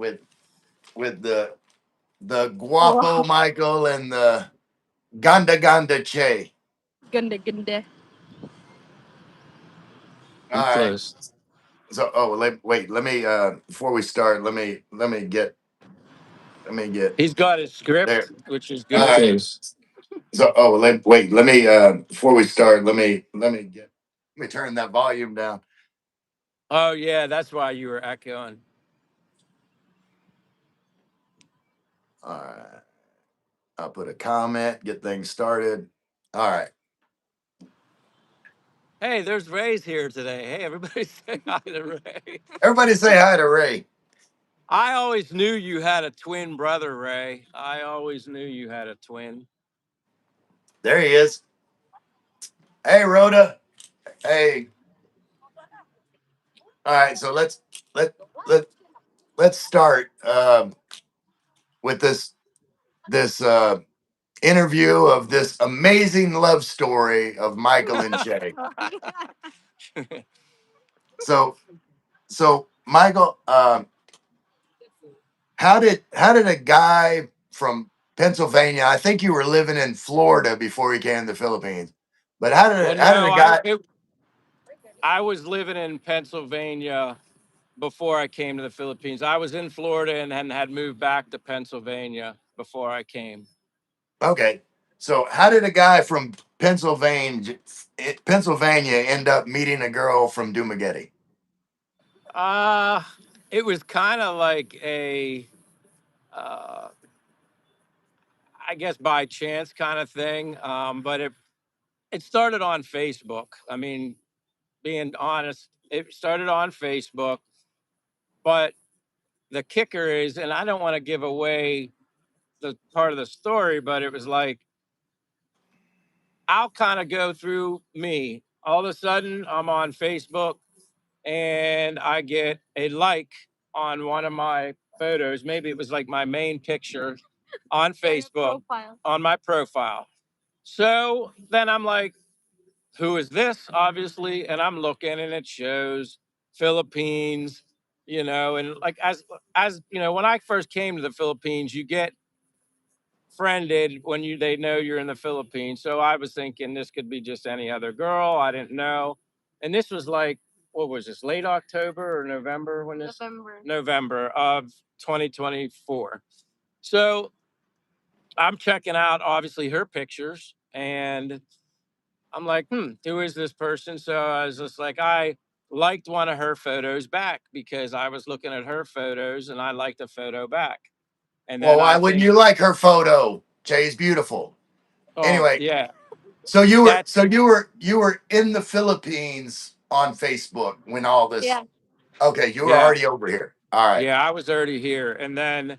with the guapo Michael and the ganda Che. Ganda ganda. All right. Close. So, wait. Let me before we start. Let me get He's got his there. script, which is All good. right. So, wait. Let me before we start. Let me turn that volume down. Oh yeah, that's why you were echoing. All right. I'll put a comment. Get things started. All right. Hey, there's Ray's here today. Hey, everybody say hi to Ray. Everybody say hi to Ray. I always knew you had a twin brother, Ray. I always knew you had a twin. There he is. Hey, Rhoda. Hey. All right. So let let let's start with this interview of this amazing love story of Michael and Shay. So Michael, how did a guy from Pennsylvania? I think you were living in Florida before you came to the Philippines, but Well, how did no, a guy? I was living in Pennsylvania before I came to the Philippines. I was in Florida and had moved back to Pennsylvania before I came. Okay, so how did a guy from Pennsylvania end up meeting a girl from Dumaguete? Uh, it was kind of like uh, I guess by chance kind of thing. But it started on Facebook. I mean, being honest, it started on Facebook. But the kicker is, and I don't want to give away the part of the story, but it was like I'll kind of go through me. All of a sudden, I'm on Facebook and I get a like on one of my photos. Maybe it was like my main picture on Facebook on my profile. So then I'm like, who is this? Obviously. And I'm looking and it shows Philippines, and like as you know, when I first came to the Philippines, you get friended when they know you're in the Philippines. So I was thinking this could be just any other girl. I didn't know. And this was like, what was this, late October or November when this? November of 2024. So I'm checking out obviously her pictures and I'm like, who is this person? So I was just like, I liked one of her photos back because I was looking at her photos and I liked a photo back. And Well, then why I wouldn't think, you like her photo? Jay's beautiful. oh Anyway, yeah, so that's you were in the Philippines on Facebook when all this. Yeah. Okay, you were yeah, already over here. All right. yeah. I was already here, and then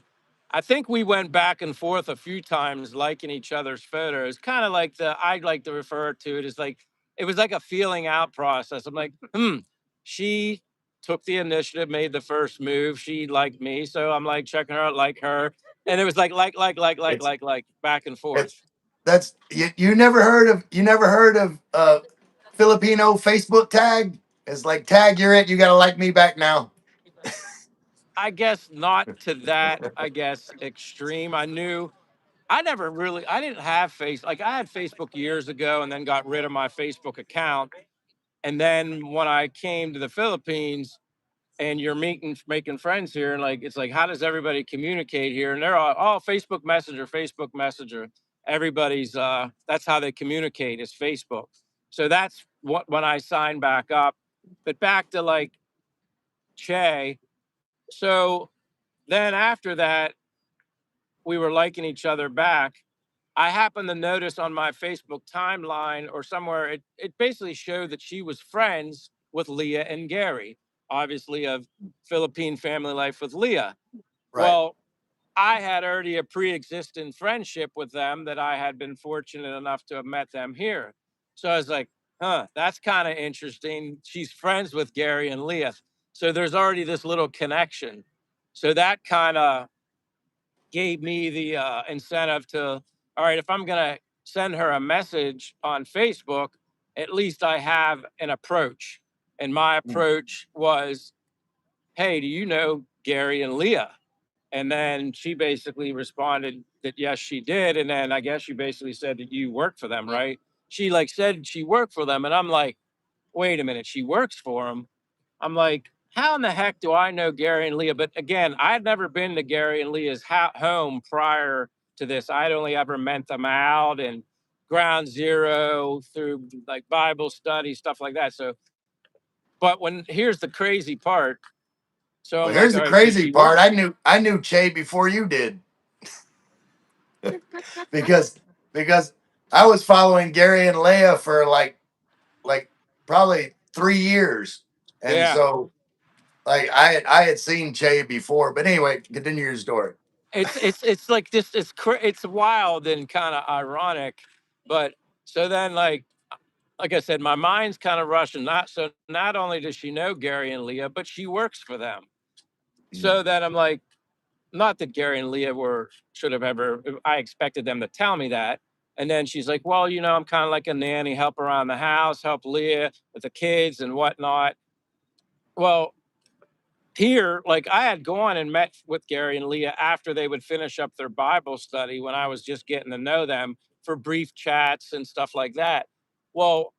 I think we went back and forth a few times, liking each other's photos. Kind of like I like to refer to it as like it was like a feeling out process. I'm like, she took the initiative, made the first move. She liked me, so I'm like checking her out, like her, and it was It's like back and forth. it's that's you never heard of Filipino Facebook tag? It's like tag you're it. You got to like me back now. I guess not to that, I guess, extreme. I didn't have like I had Facebook years ago and then got rid of my Facebook account. And then when I came to the Philippines and you're making friends here, and like, it's like, how does everybody communicate here? And they're all, oh, Facebook Messenger. Everybody's, that's how they communicate is Facebook. So that's what, when I signed back up, but back to like Che. So then after that, we were liking each other back. I happened to notice on my Facebook timeline or somewhere, it basically showed that she was friends with Leah and Gary, obviously of Philippine Family Life with Leah. Right. Well, I had already a pre existing friendship with them that I had been fortunate enough to have met them here. So I was like, that's kind of interesting. She's friends with Gary and Leah. So there's already this little connection. So that kind of gave me the incentive to, all right, if I'm going to send her a message on Facebook, at least I have an approach. And my approach was, hey, do you know Gary and Leah? And then she basically responded that yes, she did. And then I guess she basically said that you work for them, right? She like said she worked for them, and I'm like, wait a minute, she works for them. I'm like, how in the heck do I know Gary and Leah? But again, I had never been to Gary and Leah's home prior to this. I'd only ever met them out and ground zero through like Bible study, stuff like that. So, but when here's the crazy part. So Well, I'm like, here's all the right, so crazy she part. works. I knew Che before you did because because I was following Gary and Leah for like probably 3 years, and Yeah. so like I had seen Che before. But anyway, continue your story. It's like this, it's wild and kind of ironic. But so then like I said, my mind's kind of rushing. Not only does she know Gary and Leah, but she works for them. Mm. So then I'm like, not that Gary and Leah were should have ever. I expected them to tell me that. And then she's like, well, I'm kind of like a nanny, help around the house, help Leah with the kids and whatnot. Well, here, like I had gone and met with Gary and Leah after they would finish up their Bible study when I was just getting to know them for brief chats and stuff like that. Well,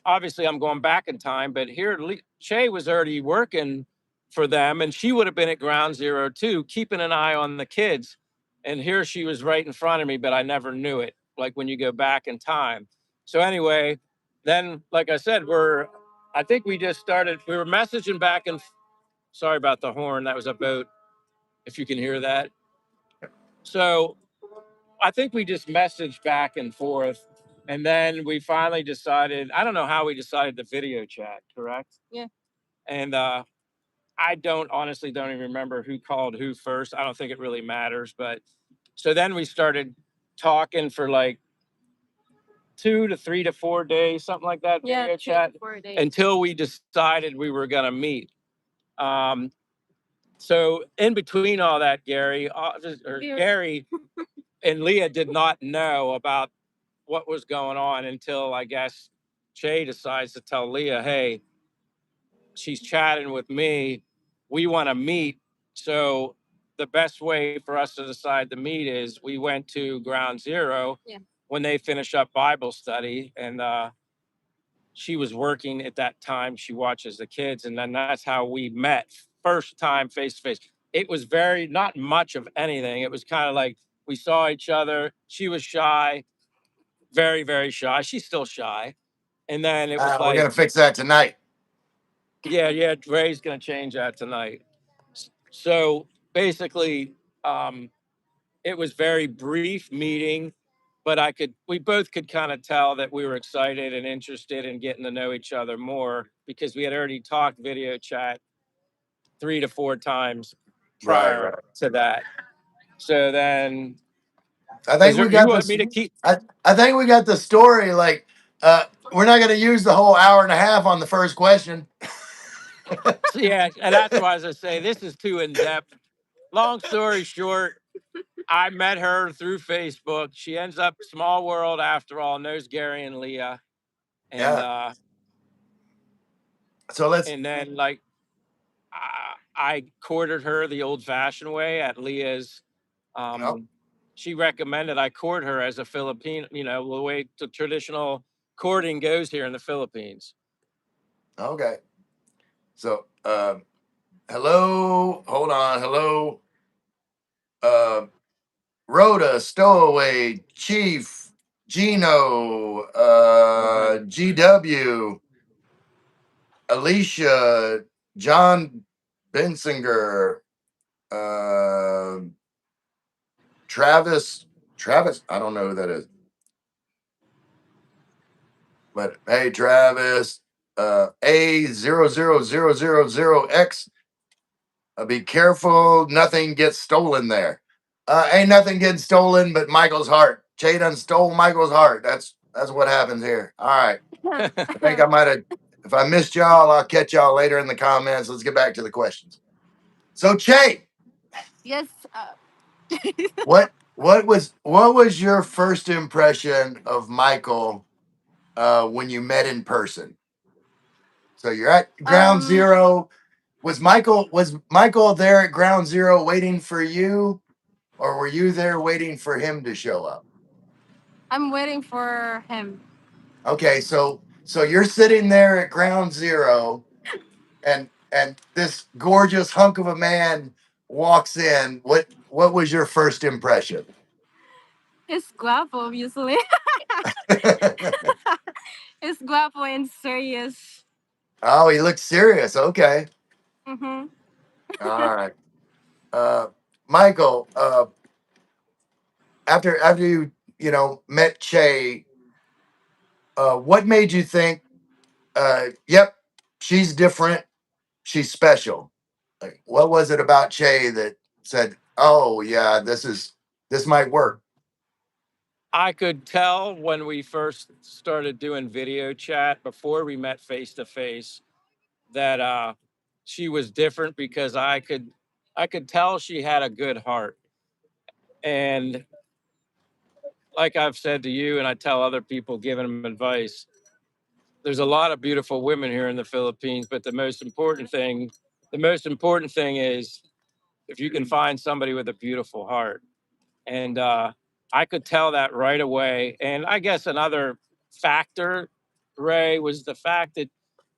obviously I'm going back in time, but here Shay was already working for them and she would have been at ground zero too, keeping an eye on the kids. And here she was right in front of me, but I never knew it. Like when you go back in time. So anyway, then like I said, I think we just started, we were messaging back and sorry about the horn. That was a boat, if you can hear that. So I think we just messaged back and forth. And then we finally decided, I don't know how we decided the video chat, correct? Yeah. And I don't even remember who called who first. I don't think it really matters. But so then we started talking for like 2 to 3 to 4 days, something like that. Yeah, video chat 4 days. Until we decided we were going to meet. Um, so in between all that, Gary and Leah did not know about what was going on until I guess Jay decides to tell Leah, hey, she's chatting with me. We want to meet. So the best way for us to decide to meet is we went to ground zero. Yeah. When they finish up Bible study. And she was working at that time. She watches the kids. And then that's how we met first time face to face. It was very, not much of anything. It was kind of like we saw each other. She was shy, very, very shy. She's still shy. And then it was We're like, gonna fix that tonight. yeah, Dre's going to change that tonight. So basically, um, it was very brief meeting, but we both could kind of tell that we were excited and interested in getting to know each other more because we had already talked video chat 3 to 4 times Right, prior right. to that. So then, I think we you got want me this. to keep? I think we got the story. Like, we're not gonna use the whole hour and a half on the first question. Yeah, and that's why, as I say, this is too in depth. Long story short, I met her through Facebook. She ends up small world after all, knows Gary and Leah. And Yeah. So let's. and then like I courted her the old fashioned way at Leah's. Oh, Um, she recommended I court her as a Filipino, the way the traditional courting goes here in the Philippines. okay. So, hello. Hold on. Hello. Uh, Rhoda, Stowaway, Chief, Gino, Okay. GW, Alicia, John Bensinger, uh, Travis. Travis, I don't know who that is. But hey, Travis, A00000X, be careful, nothing gets stolen there. Ain't nothing getting stolen but Michael's heart. Jay done stole Michael's heart. That's what happens here. All right. I think I might have. If I missed y'all, I'll catch y'all later in the comments. Let's get back to the questions. So, Che, Yes. what was your first impression of Michael when you met in person? So you're at ground Um. zero. Was Michael there at ground zero waiting for you, or were you there waiting for him to show up? I'm waiting for him. Okay, so you're sitting there at ground zero, and this gorgeous hunk of a man walks in. What was your first impression? It's guapo, obviously. It's guapo and serious. Oh, he looks serious. Okay, Mm-hmm. all right. Uh, Michael, after you met Che, what made you think, yep, she's different, she's special? Like, what was it about Che that said, oh yeah, this might work? I could tell when we first started doing video chat before we met face to face that she was different because I could tell she had a good heart. And like I've said to you, and I tell other people giving them advice, there's a lot of beautiful women here in the Philippines, but the most important thing is if you can find somebody with a beautiful heart. And I could tell that right away. And I guess another factor, Ray, was the fact that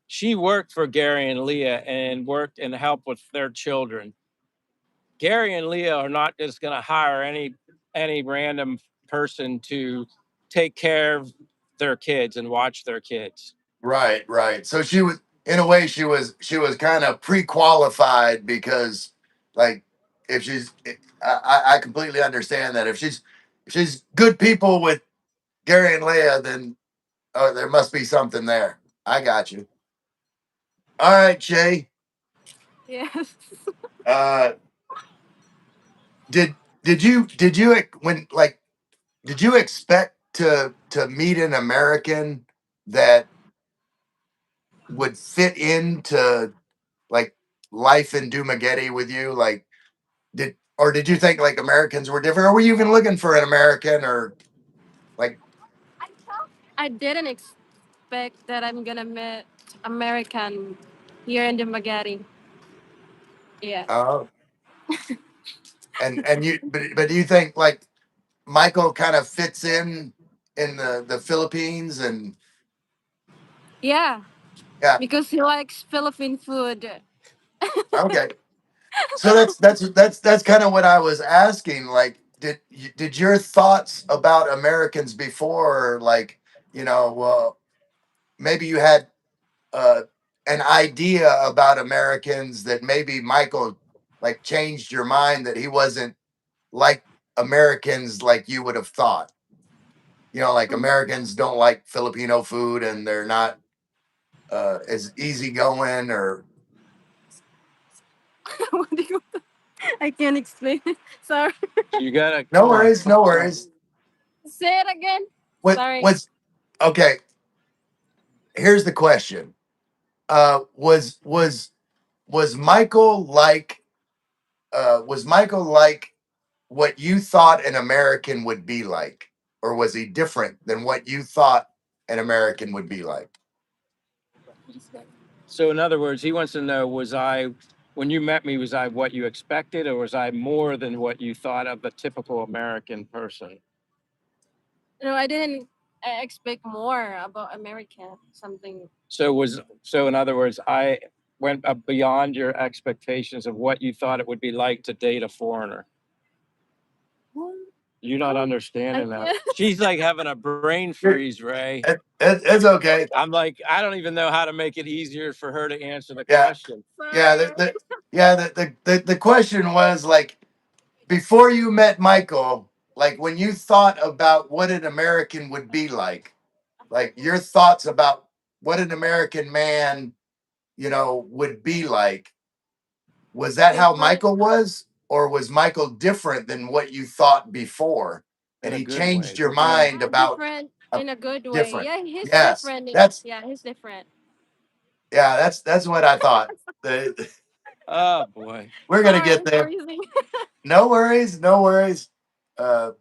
she worked for Gary and Leah and worked and helped with their children. Gary and Leah are not just going to hire any random person to take care of their kids and watch their kids. Right, right. So she was, in a way, she was kind of pre-qualified because, like, if she's, I completely understand that if she's good people with Gary and Leah, then there must be something there. I got you. All right, Jay. Yes. Uh, when like did you expect to meet an American that would fit into like life in Dumaguete with you? Like, did you think like Americans were different, or were you even looking for an American, or like? I didn't expect that I'm gonna meet American here in the Dumaguete. Yeah. uh and you but do you think like Michael kind of fits in the Philippines? And Yeah, yeah, because he likes Philippine food. okay. So that's kind of what I was asking. Like, did your thoughts about Americans before, like, well, maybe you had uh, an idea about Americans that maybe Michael like changed your mind that he wasn't like Americans like you would have thought. Like Americans don't like Filipino food and they're not as easygoing or. What do you? I can't explain it. Sorry. You gotta No come on. worries, no worries. Say it again. What Sorry. what's okay? Here's the question. Was Michael like what you thought an American would be like, or was he different than what you thought an American would be like? So, in other words, he wants to know, when you met me, was I what you expected, or was I more than what you thought of a typical American person? No, I didn't expect more about American something. So in other words, I went beyond your expectations of what you thought it would be like to date a foreigner. You're not I understanding that. can't. She's like having a brain freeze, Ray. It's okay. I'm like, I don't even know how to make it easier for her to answer the Yeah, question. yeah. Sorry. The question was like, before you met Michael, like when you thought about what an American would be like your thoughts about what an American man, would be like, was that how Different. Michael was? Or was Michael different than what you thought before? And In a he good changed way. your Yeah. mind about Different a in a good way. different. Yeah, he's Yes. different. That's Yeah, he's different. yeah, that's what I thought. Oh boy. We're gonna Sorry, get I'm there. freezing. No worries, no worries. Uh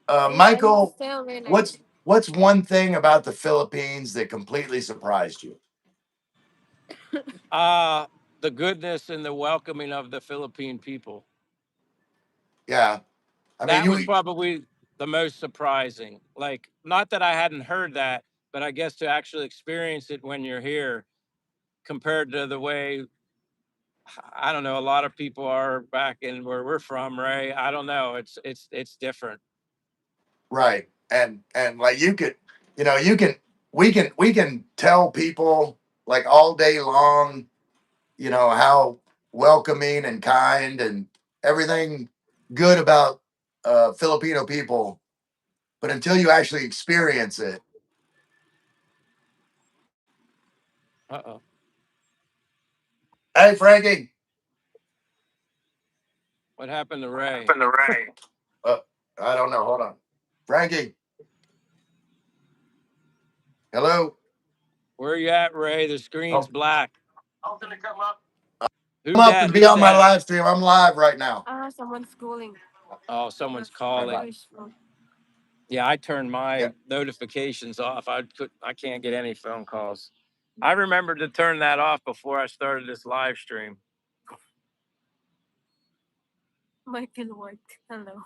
Yeah, he's Michael, still really nice. what's one thing about the Philippines that completely surprised you? the goodness and the welcoming of the Philippine people. Yeah. I mean, That was you probably the most surprising. Like, not that I hadn't heard that, but I guess to actually experience it when you're here compared to the way, I don't know, a lot of people are back in where we're from, Ray. I don't know. It's different. right. And like you could, you can we can tell people like all day long, how welcoming and kind and everything good about Filipino people, but until you actually experience it. Uh-oh. Hey, Frankie. What happened to Ray? Happened to Ray? Uh, I don't know. Hold on. Frankie. Hello. Where you at, Ray? The screen's Oh, black. come Who's up and that? be Who's on my that? live stream. I'm live right now. Someone's calling. Oh, someone's All right, bye. calling. Yeah, I turned Yeah. my notifications off. I can't get any phone calls. I remembered to turn that off before I started this live stream. Michael Ward. Hello.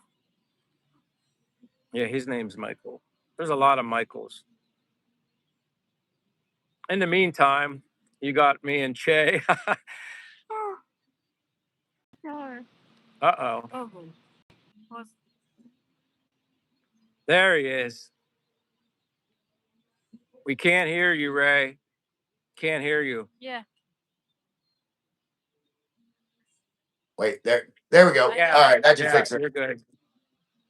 Yeah, his name's Michael. There's a lot of Michaels. In the meantime, you got me and Che. Sure. Uh-oh. Oh, was There he is. We can't hear you, Ray. Can't hear you. yeah. Wait, there we go. Yeah. All right, that should Yeah, fix it. you're good.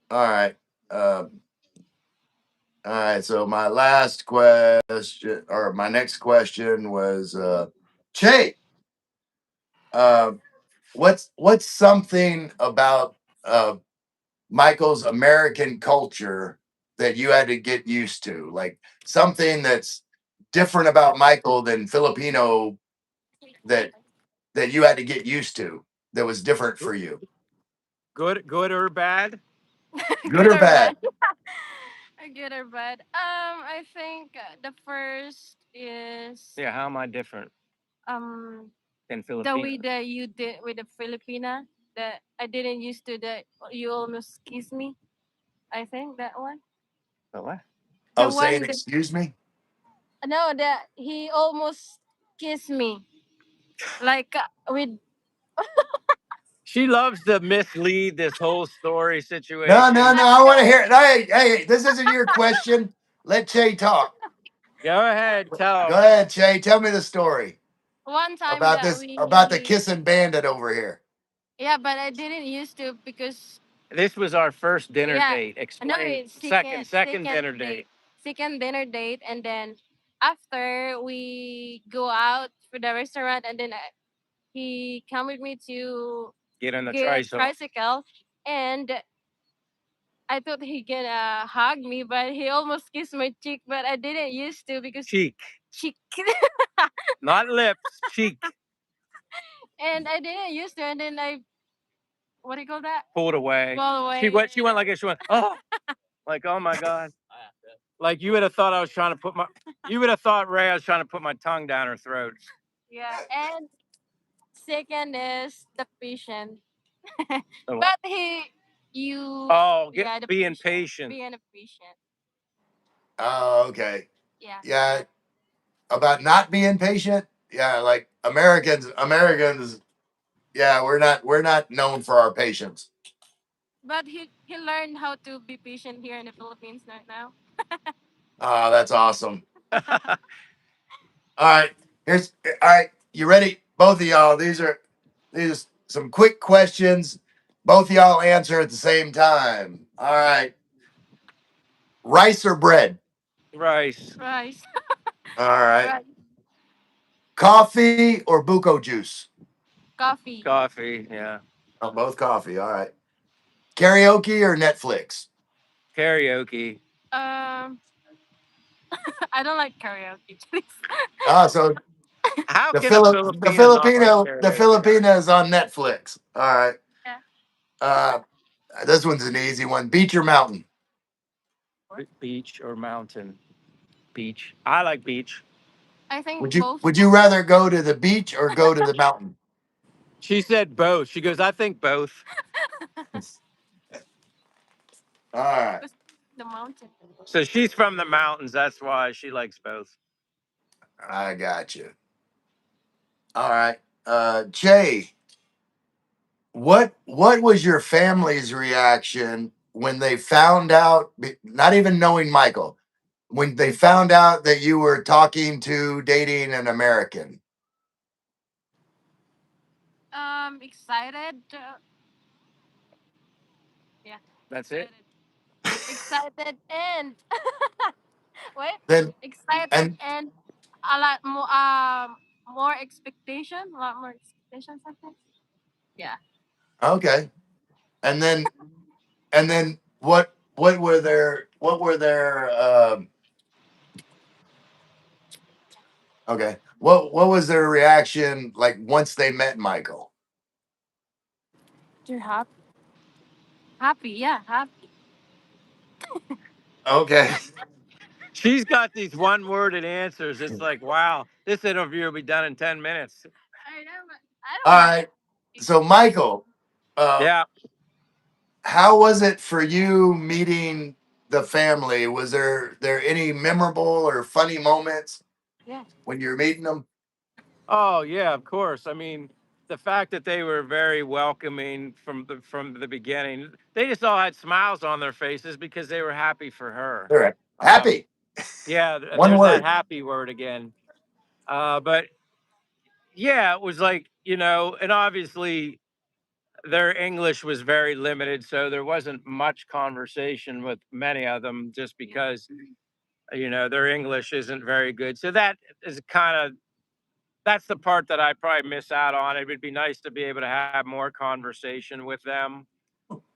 All right. All right. So my last question, or my next question was, Che, uh, what's something about Michael's American culture that you had to get used to? Like something that's different about Michael than Filipino that you had to get used to that was different for you, Good or bad? good Good or or bad? bad? Good or bad? I think the first is Yeah, how am I different um than the way Filipino? that you did with the Filipina, that I didn't used to, that you almost kiss me. I think that one. The what? Oh, The saying one that, excuse me? no, that he almost kissed me, like with She loves to mislead this whole story No, no, situation. no. I want to hear it. Hey, hey, this isn't your question. Let Che talk. Go ahead, tell Go him. ahead, Che. Tell me the story one time about that this, about the we, kissing bandit over here. yeah, but I didn't used to because, This was our first dinner yeah, date. no, Explain. it's Second dinner date. second dinner date, and then after we go out for the restaurant, and then he come with me to Get on the get tricycle. tricycle, and I thought he gonna hug me, but he almost kissed my cheek, but I didn't used to because Cheek. cheek, Not lips, cheek. and I didn't used to, and then I, what do you call that? Pulled away. Fall away. She went like this. She went, oh, like, oh my God. Like you would have thought I was trying to put my, you would have thought, Ray, I was trying to put my tongue down her throat. Yeah, and second is the patient, Oh, but you, oh, yeah, the being patient, patient. being a patient, Oh, okay. yeah. Yeah, about not being patient. Yeah, like Americans. Yeah, we're not known for our patience. But he learned how to be patient here in the Philippines right now. Oh, that's awesome. All right, all right. You ready? Both of y'all. These are some quick questions. Both of y'all answer at the same time. All right. Rice or bread? Rice. Rice. All right. Right. Coffee or buko juice? Coffee. Coffee. Yeah. Oh, both coffee. All right. Karaoke or Netflix? Karaoke. Um, I don't like karaoke. Please. Ah, so How the can a Filipino not like The karaoke? Filipina is on Netflix. All right. Yeah. Uh, this one's an easy one. Beach or mountain? Beach or mountain? Beach. I like beach. I think Would you both. would you rather go to the beach or go to the mountain? She said both. She goes, I think both. All right, The mountain. So she's from the mountains. That's why she likes both. I got you. All right, Jay, what was your family's reaction when they found out? Not even knowing Michael, when they found out that you were talking to dating an American. Excited. Yeah, That's it. excited. Excited and wait, Then excited and and a lot more. More expectation. A lot more expectations. I think. Yeah. okay, and then what were their okay, what was their reaction like once they met Michael? You're happy. Happy. Yeah. Happy. Okay, She's got these one worded answers. It's like, wow, this interview will be done in 10 minutes. I know, but I all don't know. right. So Michael, Yeah. how was it for you meeting the family? Was there any memorable or funny moments Yeah. when you're meeting them? Oh, yeah, of course. I mean, the fact that they were very welcoming from the beginning, they just all had smiles on their faces because they were happy for her. All right. Um, Happy. yeah, One there's that word. happy word again. But yeah, it was like, and obviously their English was very limited, so there wasn't much conversation with many of them just because, their English isn't very good. So that is kind of that's the part that I probably miss out on. It would be nice to be able to have more conversation with them,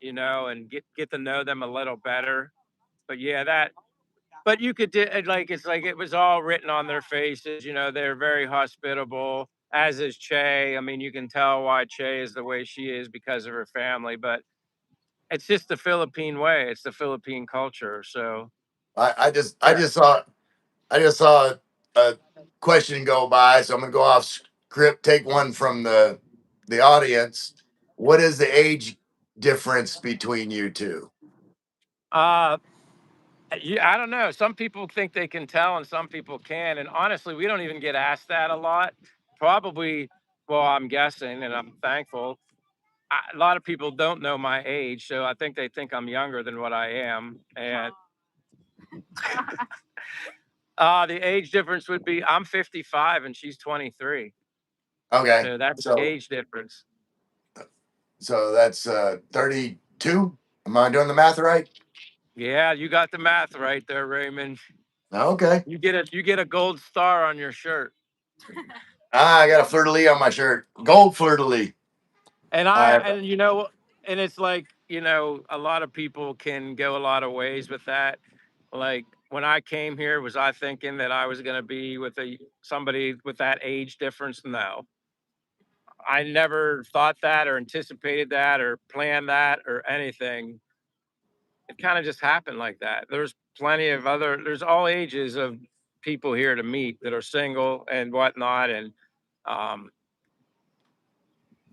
and get to know them a little better. But yeah, but you could do like it's like it was all written on their faces. They're very hospitable, as is Che. I mean, you can tell why Che is the way she is because of her family, but it's just the Philippine way. It's the Philippine culture. So I, I just I yeah. just saw I just saw a question go by, so I'm gonna go off script. Take one from the audience. What is the age difference between you two? Uh, yeah, I don't know. Some people think they can tell, and some people can. And honestly, we don't even get asked that a lot. Probably, well, I'm guessing, and I'm thankful. A lot of people don't know my age, so I think they think I'm younger than what I am. And the age difference would be I'm 55 and she's 23, Okay, so that's the so age difference. that's 32. Am I doing the math right? Yeah, you got the math right there, Raymond. Okay. You get a gold star on your shirt. I got a fleur de lis on my shirt. Gold fleur de lis. And I I have. and and it's like, a lot of people can go a lot of ways with that. Like when I came here, was I thinking that I was going to be with somebody with that age difference? No. I never thought that or anticipated that or planned that or anything. It kind of just happened like that. There's all ages of people here to meet that are single and whatnot. And um,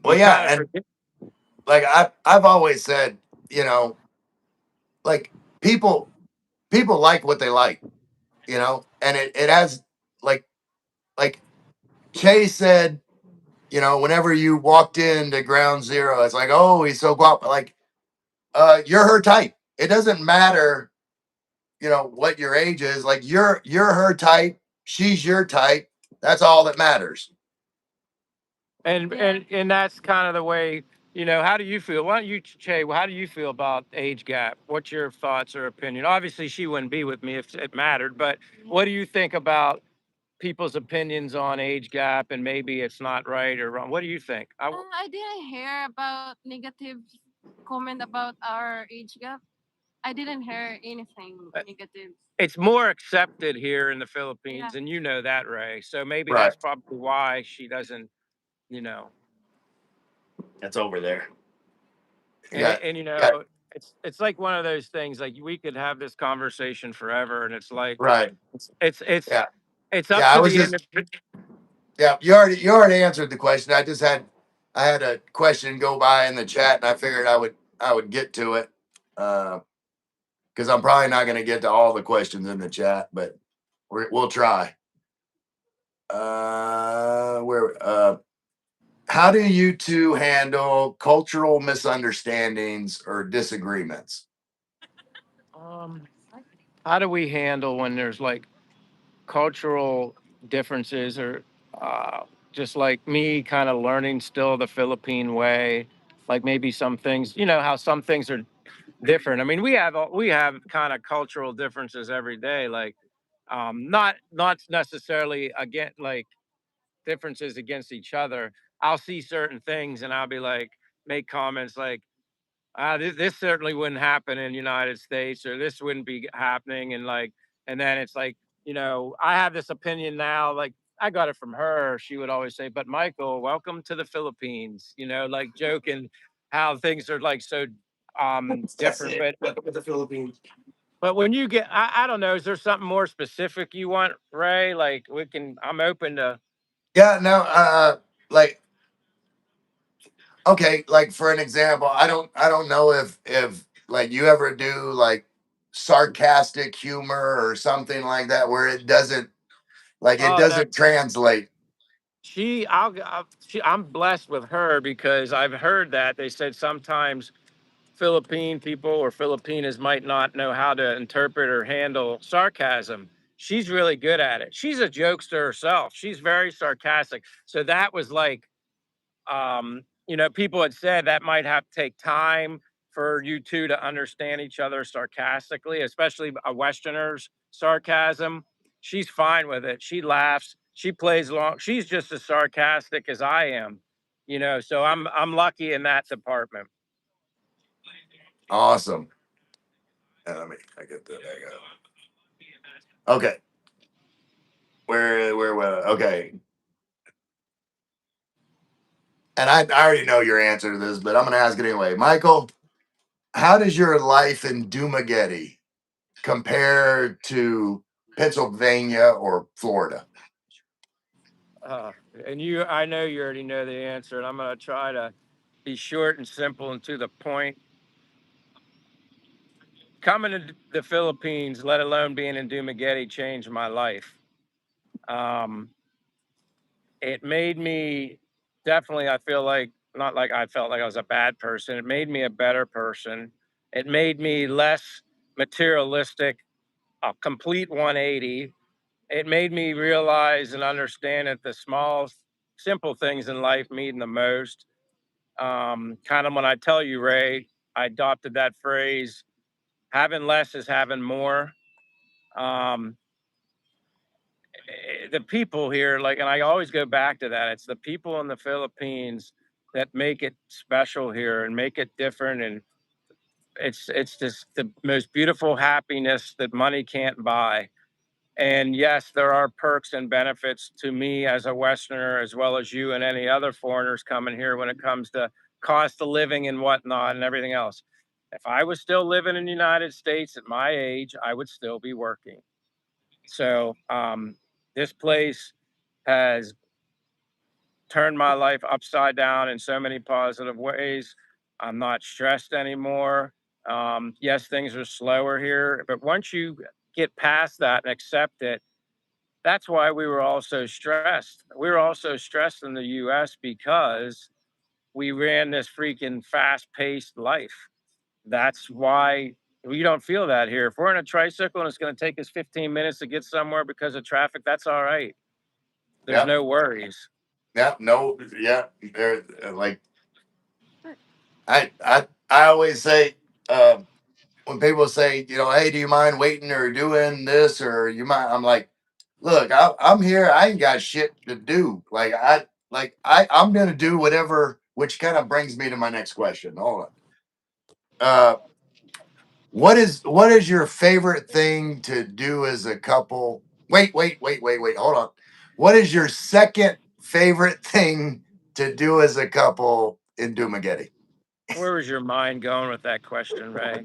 Well, you yeah, kind of and forget. like I've always said, you know, like people like what they like, and it has like like Chase said, whenever you walked into Ground Zero, it's like, oh, he's so guapo. Like, you're her type. It doesn't matter, what your age is. Like, you're her type. She's your type. That's all that matters. And Yeah. and that's kind of the way, how do you feel? Why don't you, Che, how do you feel about age gap? What's your thoughts or opinion? Obviously, she wouldn't be with me if it mattered, but what do you think about people's opinions on age gap and maybe it's not right or wrong? What do you think? I didn't hear about negative comment about our age gap. I didn't hear anything negative. It's more accepted here in the Yeah. Philippines, and you know that, Ray. So maybe Right. that's probably why she doesn't, you know, That's over there. You and got, and got it's like one of those things. Like we could have this conversation forever, and it's like right. it's Yeah. It's up Yeah, I to was the just individual. yeah. You already answered the question. I had a question go by in the chat, and I figured I would get to it because I'm probably not going to get to all the questions in the chat, but we'll try. Where How do you two handle cultural misunderstandings or disagreements? Um, how do we handle when there's like cultural differences or just like me kind of learning still the Philippine way? Like maybe some things, how some things are different. I mean, we have kind of cultural differences every day. Like, not necessarily again like differences against each other. I'll see certain things and I'll be like, make comments like, this certainly wouldn't happen in the United States, or this wouldn't be happening. And then it's like, I have this opinion now, like I got it from her. She would always say, but Michael, welcome to the Philippines, like joking how things are like so That's different. it. Welcome to the Philippines. But when you get, I don't know, is there something more specific you want, Ray? Like I'm open to. Yeah, no, like okay, like for an example, I don't know if like you ever do like sarcastic humor or something like that where it Oh no, doesn't translate. I'm blessed with her because I've heard that they said sometimes Philippine people or Filipinas might not know how to interpret or handle sarcasm. She's really good at it. She's a jokester herself. She's very sarcastic. So that was like, people had said that might have to take time for you two to understand each other sarcastically, especially a Westerner's sarcasm. She's fine with it. She laughs. She plays along. She's just as sarcastic as I am, So I'm lucky in that department. Awesome. Let me I get that back up. Okay. Okay. And I already know your answer to this, but I'm gonna ask it anyway. Michael, how does your life in Dumaguete compare to Pennsylvania or Florida? Uh, I know you already know the answer, and I'm going to try to be short and simple and to the point. Coming to the Philippines, let alone being in Dumaguete, changed my life. Um, it made me definitely, I feel like, not like I felt like I was a bad person. It made me a better person. It made me less materialistic, a complete 180. It made me realize and understand that the small, simple things in life mean the most. Kind of when I tell you, Ray, I adopted that phrase, having less is having more. Um, the people here, like, and I always go back to that. It's the people in the Philippines that make it special here and make it different. And it's just the most beautiful happiness that money can't buy. And yes, there are perks and benefits to me as a Westerner, as well as you and any other foreigners coming here when it comes to cost of living and whatnot and everything else. If I was still living in the United States at my age, I would still be working. So this place has turned my life upside down in so many positive ways. I'm not stressed anymore. Yes, things are slower here, but once you get past that and accept it, that's why we were all so stressed. We were all so stressed in the US because we ran this freaking fast paced life. That's why we don't feel that here. If we're in a tricycle and it's going to take us 15 minutes to get somewhere because of traffic, that's all right. There's Yep. no worries. Yep. No. Yeah. There. Like I always say, when people say, hey, do you mind waiting or doing this or you mind? I'm like, look, I'm here. I ain't got shit to do. I'm gonna do whatever. Which kind of brings me to my next question. Hold on. Uh, what is your favorite thing to do as a couple? Wait. Hold on. What is your second favorite thing to do as a couple in Dumaguete? Where was your mind going with that question, Ray?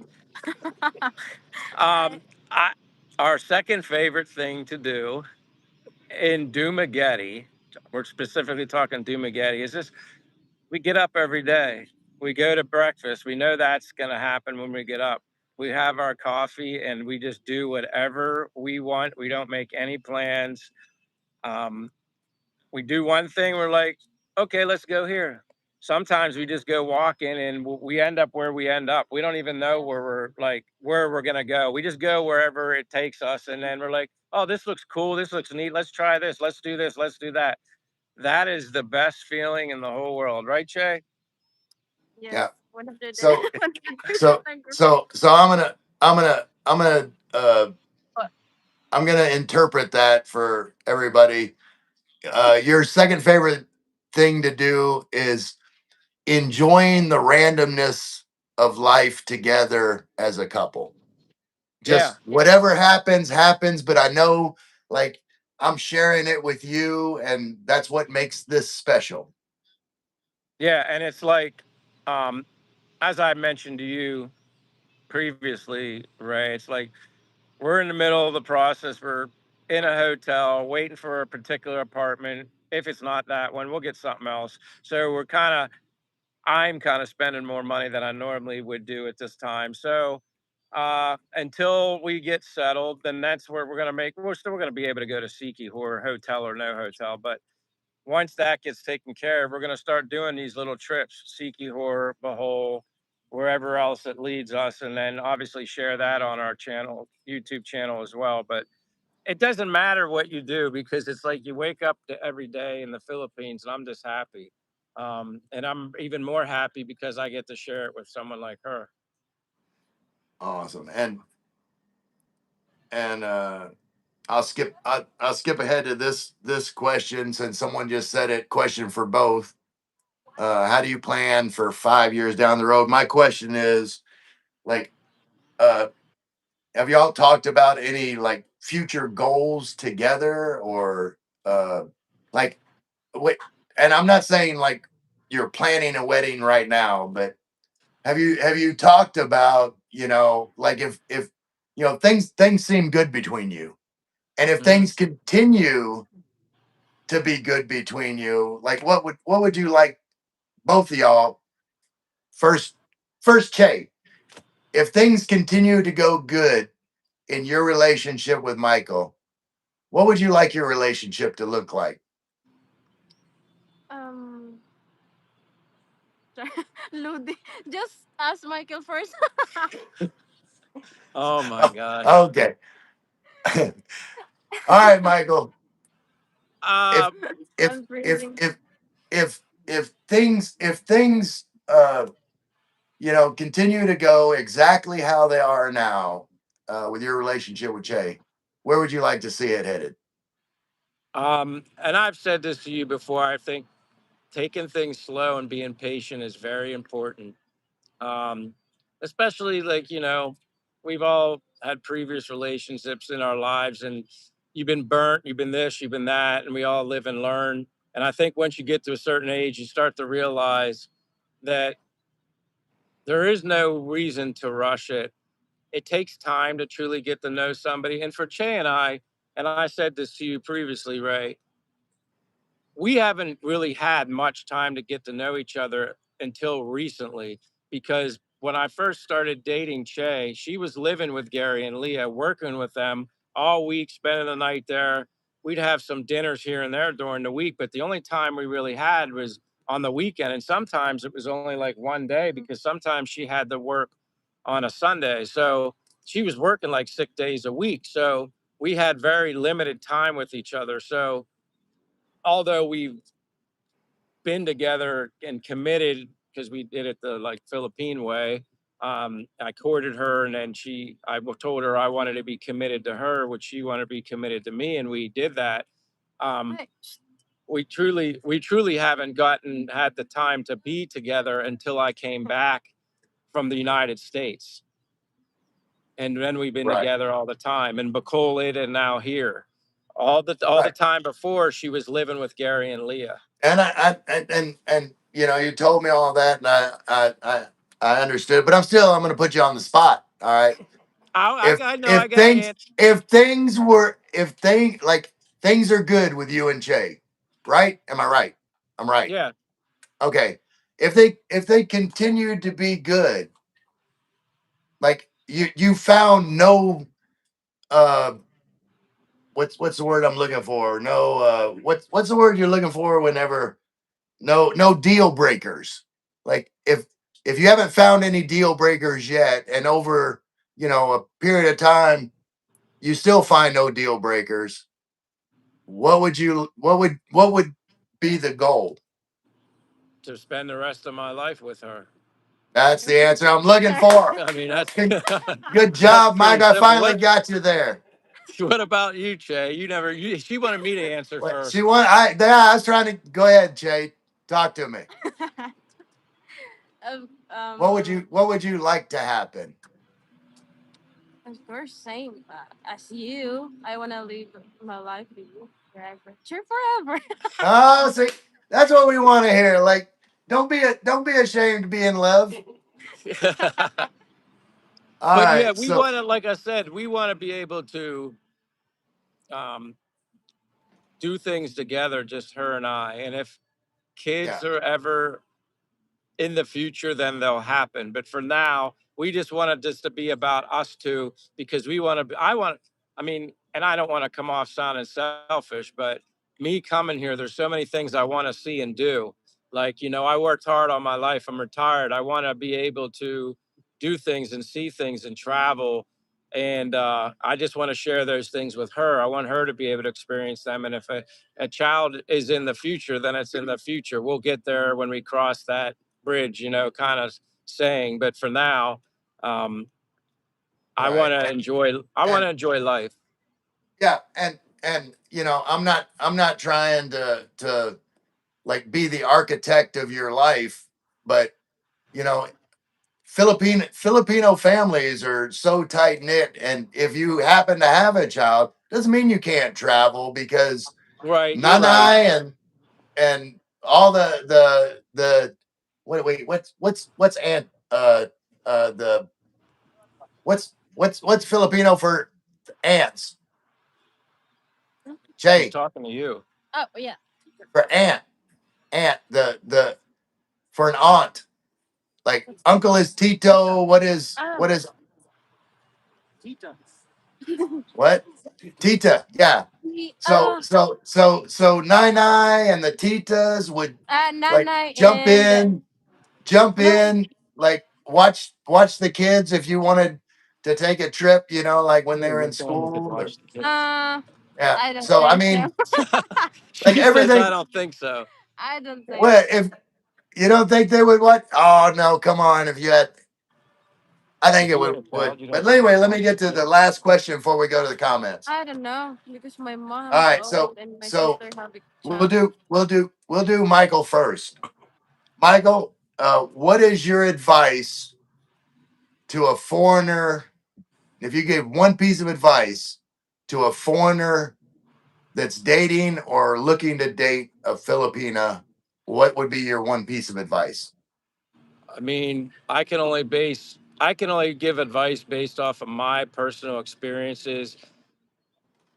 Um, I, our second favorite thing to do in Dumaguete, we're specifically talking Dumaguete, is this we get up every day. We go to breakfast. We know that's going to happen when we get up. We have our coffee and we just do whatever we want. We don't make any plans. Um, we do one thing. We're like, okay, let's go here. Sometimes we just go walking and we end up where we end up. We don't even know where we're going to go. We just go wherever it takes us. And then we're like, oh, this looks cool. This looks neat. Let's try this. Let's do this. Let's do that. That is the best feeling in the whole world. Right, Shay? Yes, Yeah. one of the day. So One of the so days. so I'm gonna interpret that for everybody. Your second favorite thing to do is enjoying the randomness of life together as a couple. Yeah. Just whatever happens, happens. But I know, like, I'm sharing it with you, and that's what makes this special. Yeah. And it's like, um, as I mentioned to you previously, Ray, it's like we're in the middle of the process. We're in a hotel waiting for a particular apartment. If it's not that one, we'll get something else. So I'm kind of spending more money than I normally would do at this time. So until we get settled, then that's where we're still going to be able to go to Siki or hotel or no hotel. But once that gets taken care of, we're going to start doing these little trips, Siki Horror, Bahol, wherever else it leads us. And then obviously share that on our channel, YouTube channel as well. But it doesn't matter what you do because it's like you wake up to every day in the Philippines and I'm just happy. And I'm even more happy because I get to share it with someone like her. Awesome. And I'll skip ahead to this question since someone just said it. Question for both. How do you plan for 5 years down the road? My question is, like, uh, have y'all talked about any like future goals together, or like wait? And I'm not saying like you're planning a wedding right now, but have you talked about, like, if things seem good between you, and if Mhm. things continue to be good between you, like what would you like, both of y'all, first first Che, if things continue to go good in your relationship with Michael, what would you like your relationship to look like? Um, Ludi, just ask Michael first. Oh my Oh, gosh. okay. All right, Michael. If Uh, if I'm if freezing. if if things continue to go exactly how they are now, with your relationship with Jay, where would you like to see it headed? and I've said this to you before. I think taking things slow and being patient is very important. Um, Especially like, we've all had previous relationships in our lives and you've been burnt, you've been this, you've been that, and we all live and learn. And I think once you get to a certain age, you start to realize that there is no reason to rush it. It takes time to truly get to know somebody. And for Che and I said this to you previously, Ray, we haven't really had much time to get to know each other until recently because when I first started dating Che, she was living with Gary and Leah, working with them all week, spending the night there. We'd have some dinners here and there during the week, but the only time we really had was on the weekend. And sometimes it was only like one day because sometimes she had to work on a Sunday. So she was working like 6 days a week. So we had very limited time with each other. So although we've been together and committed because we did it the like Philippine way. I courted her, and then I told her I wanted to be committed to her, which she wanted to be committed to me, and we did that. Um, Hey, we truly haven't had the time to be together until I came back from the United States, and then we've been Right. together all the time, and Bacolid, and now here. All the Right. time before she was living with Gary and Leah. And you told me all that, and I understood, but I'm going to put you on the spot. All right. I, If I I know I if got to things answer. if things were if they like things are good with you and Jay, right? Am I right? I'm right. Yeah. Okay. If they continue to be good, like you found no uh what's the word I'm looking for? No what's the word you're looking for whenever no deal breakers. Like if you haven't found any deal breakers yet and over, a period of time you still find no deal breakers, what would be the goal? To spend the rest of my life with her. That's the answer I'm looking for. I mean, that's Good, good that's job, Mike. pretty I simple. finally got you there. What about you, Jay? She wanted me to answer What she first. want? I was trying to go ahead, Jay. Talk to me. Of What would you like to happen? of course, same as you. I wanna live my life with you forever. Sure, forever. Oh, see, that's what we want to hear. Like, don't be ashamed to be in love. All But yeah, right, we so want to, like I said, we want to be able to um, do things together, just her and I. And if yeah, kids are ever in the future, then they'll happen. But for now, we just wanted this to be about us two because we want to. I mean, and I don't want to come off sounding selfish, but me coming here, there's so many things I want to see and do. Like, I worked hard all my life. I'm retired. I want to be able to do things and see things and travel. And I just want to share those things with her. I want her to be able to experience them. And if a child is in the future, then it's in the future. We'll get there when we cross that bridge, kind of saying. But for now, um, I right, want to enjoy. I want and to enjoy life. yeah, and I'm not trying to like be the architect of your life, but you know Filipino families are so tight knit, and if you happen to have a child, doesn't mean you can't travel because Right, you're right. Nanai and all the wait what's aunt the what's Filipino for ants? She's Jay, talking to you. Oh yeah. for aunt the for an aunt, like uncle is Tito. Oh, What Tita? Yeah. So Nai and the Titas would like Nanay jump and in, jump no. in, like watch the kids if you wanted to take a trip, like when they Yeah, were in your family could school or watch the kids. Uh, yeah. I don't So I think so. mean, like She says, I everything. don't think so. I don't think What so. if you don't think they would what? Oh no, come on. If you had I think If it you had would a would. child, you don't But think anyway, they'd let me watch the get to the kids? last question before we go to the comments. I don't know because my All mom's right, so old and my so sister have a we'll child. do we'll do we'll do Michael first. Michael, what is your advice to a foreigner? If you gave one piece of advice to a foreigner that's dating or looking to date a Filipina, what would be your one piece of advice? I mean, I can only give advice based off of my personal experiences.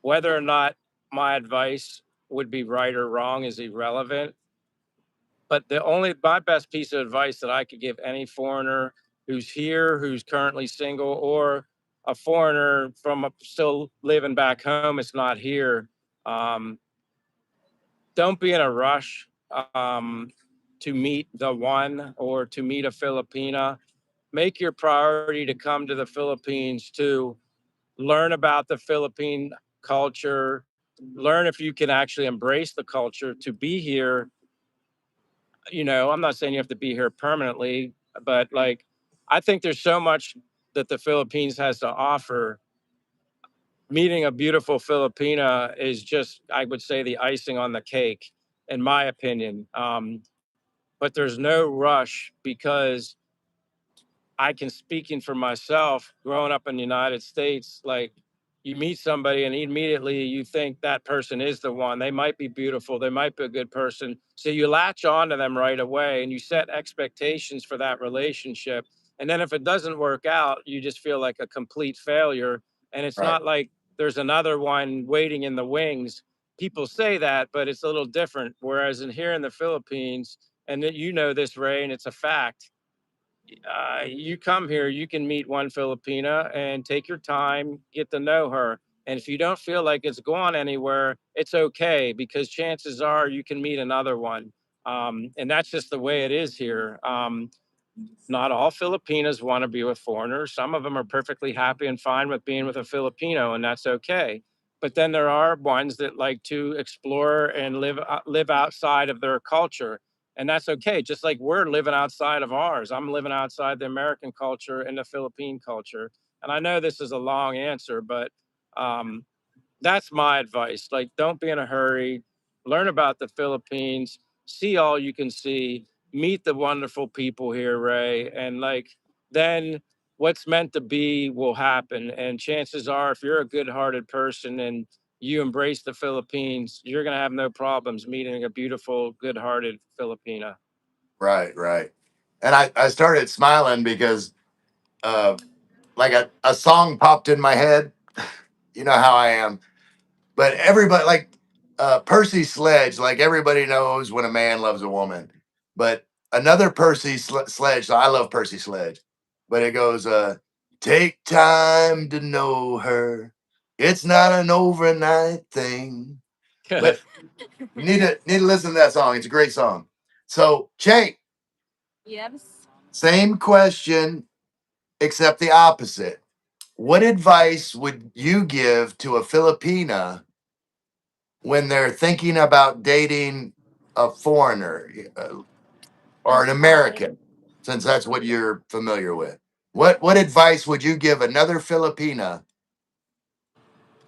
Whether or not my advice would be right or wrong is irrelevant. But my best piece of advice that I could give any foreigner who's here, who's currently single, or a foreigner still living back home, it's not here. Um, don't be in a rush to meet the one or to meet a Filipina. Make your priority to come to the Philippines to learn about the Philippine culture, learn if you can actually embrace the culture, to be here. I'm not saying you have to be here permanently, but like, I think there's so much that the Philippines has to offer. Meeting a beautiful Filipina is just, I would say, the icing on the cake, in my opinion. But there's no rush because I can, speaking for myself, growing up in the United States, like, you meet somebody and immediately you think that person is the one. They might be beautiful, they might be a good person. So you latch on to them right away and you set expectations for that relationship. And then if it doesn't work out, you just feel like a complete failure. And it's Right. not like there's another one waiting in the wings. people say that, but it's a little different. Whereas in here in the Philippines, and that you know this, Ray, and it's a fact, you come here, you can meet one Filipina and take your time, get to know her. And if you don't feel like it's gone anywhere, it's okay, because chances are you can meet another one. And that's just the way it is here. Not all Filipinas want to be with foreigners. Some of them are perfectly happy and fine with being with a Filipino, and that's okay. But then there are ones that like to explore and live outside of their culture, and that's okay. Just like we're living outside of ours, I'm living outside the American culture and the Philippine culture. And I know this is a long answer, but um, that's my advice. Like, don't be in a hurry. Learn about the Philippines. See all you can see. Meet the wonderful people here, Ray. And like, then what's meant to be will happen. And chances are, if you're a good-hearted person and you embrace the Philippines, you're gonna have no problems meeting a beautiful, good-hearted Filipina. Right, right. And I started smiling because like a song popped in my head. You know how I am. But everybody, like Percy Sledge, like everybody knows when a man loves a woman. But another Sledge, so I love Percy Sledge, but it goes, take time to know her. It's not an overnight thing. But you need to listen to that song. It's a great song. So, Che, Yes. same question, except the opposite. What advice would you give to a Filipina when they're thinking about dating a foreigner or an American, since that's what you're familiar with? What advice would you give another Filipina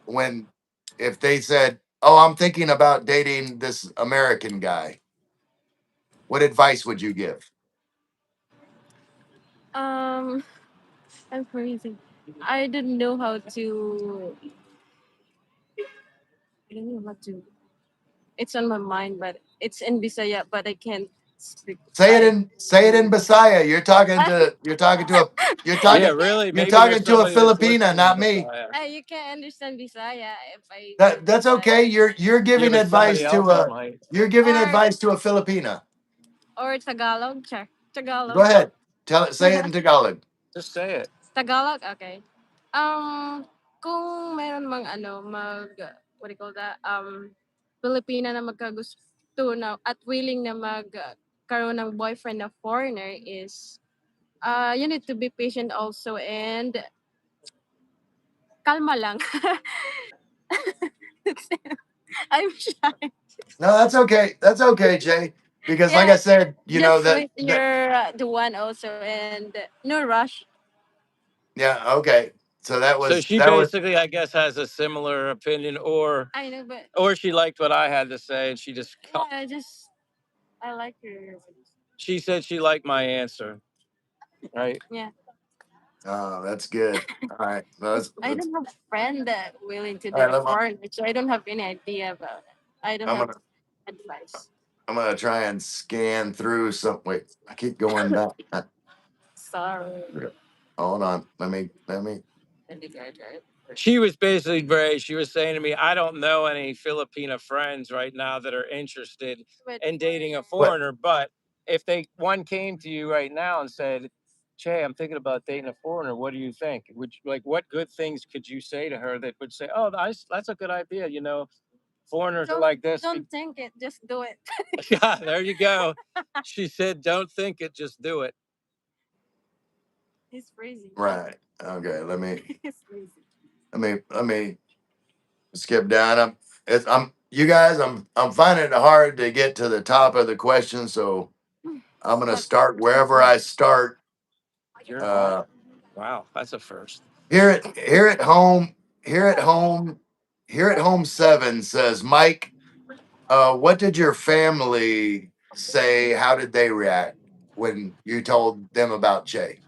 when if they said, "Oh, I'm thinking about dating this American guy"? What advice would you give? Um, I'm freezing. I didn't know how to. I don't know what to. It's on my mind, but it's in Bisaya, but I can't speak Bisaya. Say it in Bisaya. You're Yeah, talking really. you're Maybe there's talking to a somebody that's Filipina, listening, not me. Messiah. You can't understand Bisaya if I do That's okay. Bisaya. You're Yeah, giving but somebody advice to else a might. you're giving Or advice to a Filipina. Tagalog. Check. Go Tagalog. ahead. Say it in Tagalog. Just say it. Tagalog. Okay. Um, kung meron mang what do you call that? Pilipina na magkagusto na at willing na karoon ng boyfriend na foreigner is you need to be patient also and kalma lang. I'm shy. No, that's okay. That's okay, Jay. Because like Yeah, I said, you know just that wait that your the one also and no rush. yeah, okay. So So she that was basically, I guess, has a similar opinion, I know, but or she liked what I had to say, and she just yeah, I like your she said she liked my answer, right? yeah. oh, that's good. All right. No, I don't have a friend that willing to all date right, a foreigner, so I don't have any idea about it. I don't I'm have gonna advice. I'm gonna try and scan through some wait, I keep going back. Sorry. Hold on. Let me She was basically Bray. She was saying to me, I don't know any Filipina friends right now that are interested But in dating a what foreigner. But if one came to you right now and said, Che, I'm thinking about dating a foreigner. What do you think? Would you, like, what good things could you say to her that would say, oh, that's a good idea. You know, foreigners are like this. don't think it, just do it. Yeah, there you go. She said, don't think it, just do it. He's freezing. right. Okay, He's freezing. let me skip down. I'm you guys, I'm finding it hard to get to the top of the question, so I'm gonna But start wherever I start. You're hot. Uh, Wow, that's a first. here at home, here at home, here at home. Seven says, Mike, what did your family say? How did they react when you told them about Jay?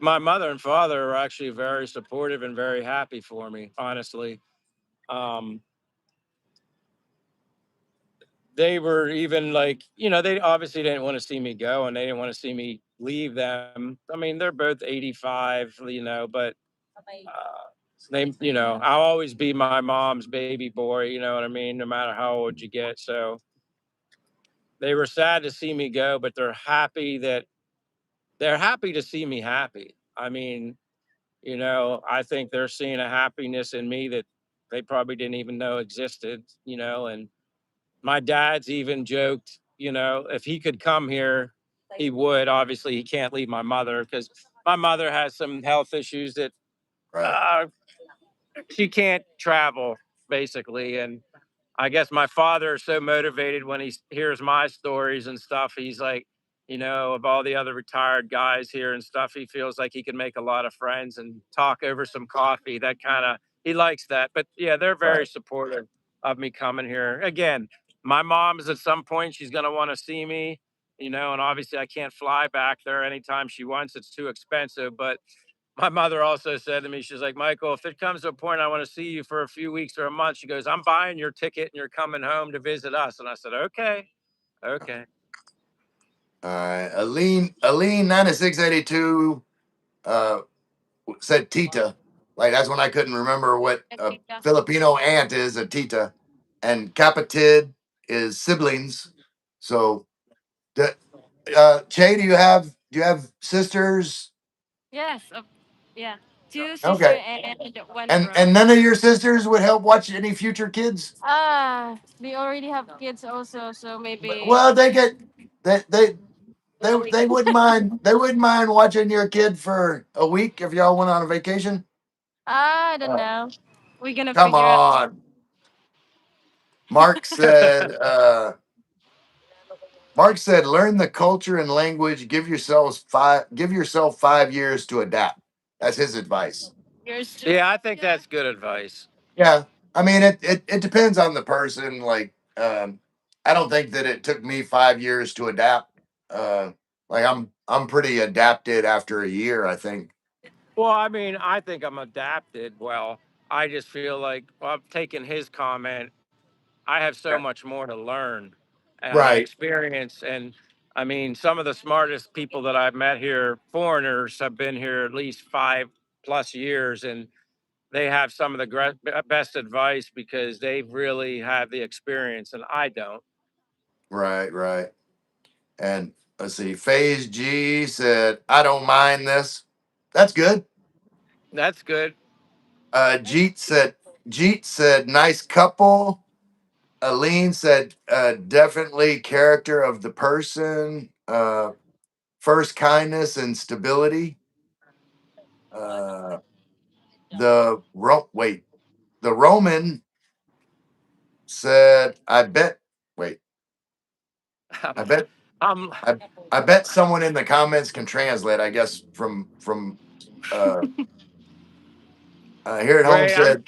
My mother and father are actually very supportive and very happy for me, honestly. Um, they were even like, they obviously didn't want to see me go and they didn't want to see me leave them. I mean, they're both 85, but I'll always be my mom's baby boy. You know what I mean? No matter how old you get. So they were sad to see me go, but they're happy to see me happy. I mean, I think they're seeing a happiness in me that they probably didn't even know existed. And my dad's even joked, if he could come here, he would. Obviously, he can't leave my mother because my mother has some health issues that Right. uh, she can't travel, basically. And I guess my father is so motivated when he hears my stories and stuff. He's like, of all the other retired guys here and stuff, he feels like he can make a lot of friends and talk over some coffee. That kind of, he likes that. But yeah, they're very Right. supportive of me coming here. Again, my mom's at some point, she's going to want to see me, and obviously I can't fly back there anytime she wants. It's too expensive. But my mother also said to me, she's like, Michael, if it comes to a point I want to see you for a few weeks or a month, she goes, I'm buying your ticket and you're coming home to visit us. And I said, okay, okay. All right. Aline 9682 uh said tita. Like that's when I couldn't remember what a Etika. Filipino aunt is, a tita. And kapatid is siblings. So Che, do you have sisters? Yes. Yeah. Two sister Okay. and one And brother. none of your sisters would help watch any future kids? They already have kids also, so maybe Well, they get they they they wouldn't mind watching your kid for a week if y'all went on a vacation. I don't Uh, know. We're gonna Come figure out. on. Mark said learn the culture and language, give yourself 5 years to adapt. That's his advice. Yours too. Yeah, I think that's good advice. Yeah. I mean it depends on the person. Like I don't think that it took me 5 years to adapt. Like I'm pretty adapted after a year, I think. Well, I mean, I think I'm adapted well. I just feel like, well, I've taken his comment. I have so much more to learn and Right. experience. And I mean, some of the smartest people that I've met here, foreigners, have been here at least 5+ years. And they have some of the best advice because they really have the experience and I don't. Right, right. And let's see, Phase G said, I don't mind this. That's good. That's good. Jeet said, nice couple. Aline said, definitely character of the person. First kindness and stability. Uh, wait, the Roman said, wait, I bet, um, I, I bet someone in the comments can translate. I guess from uh, here at home Ray, said,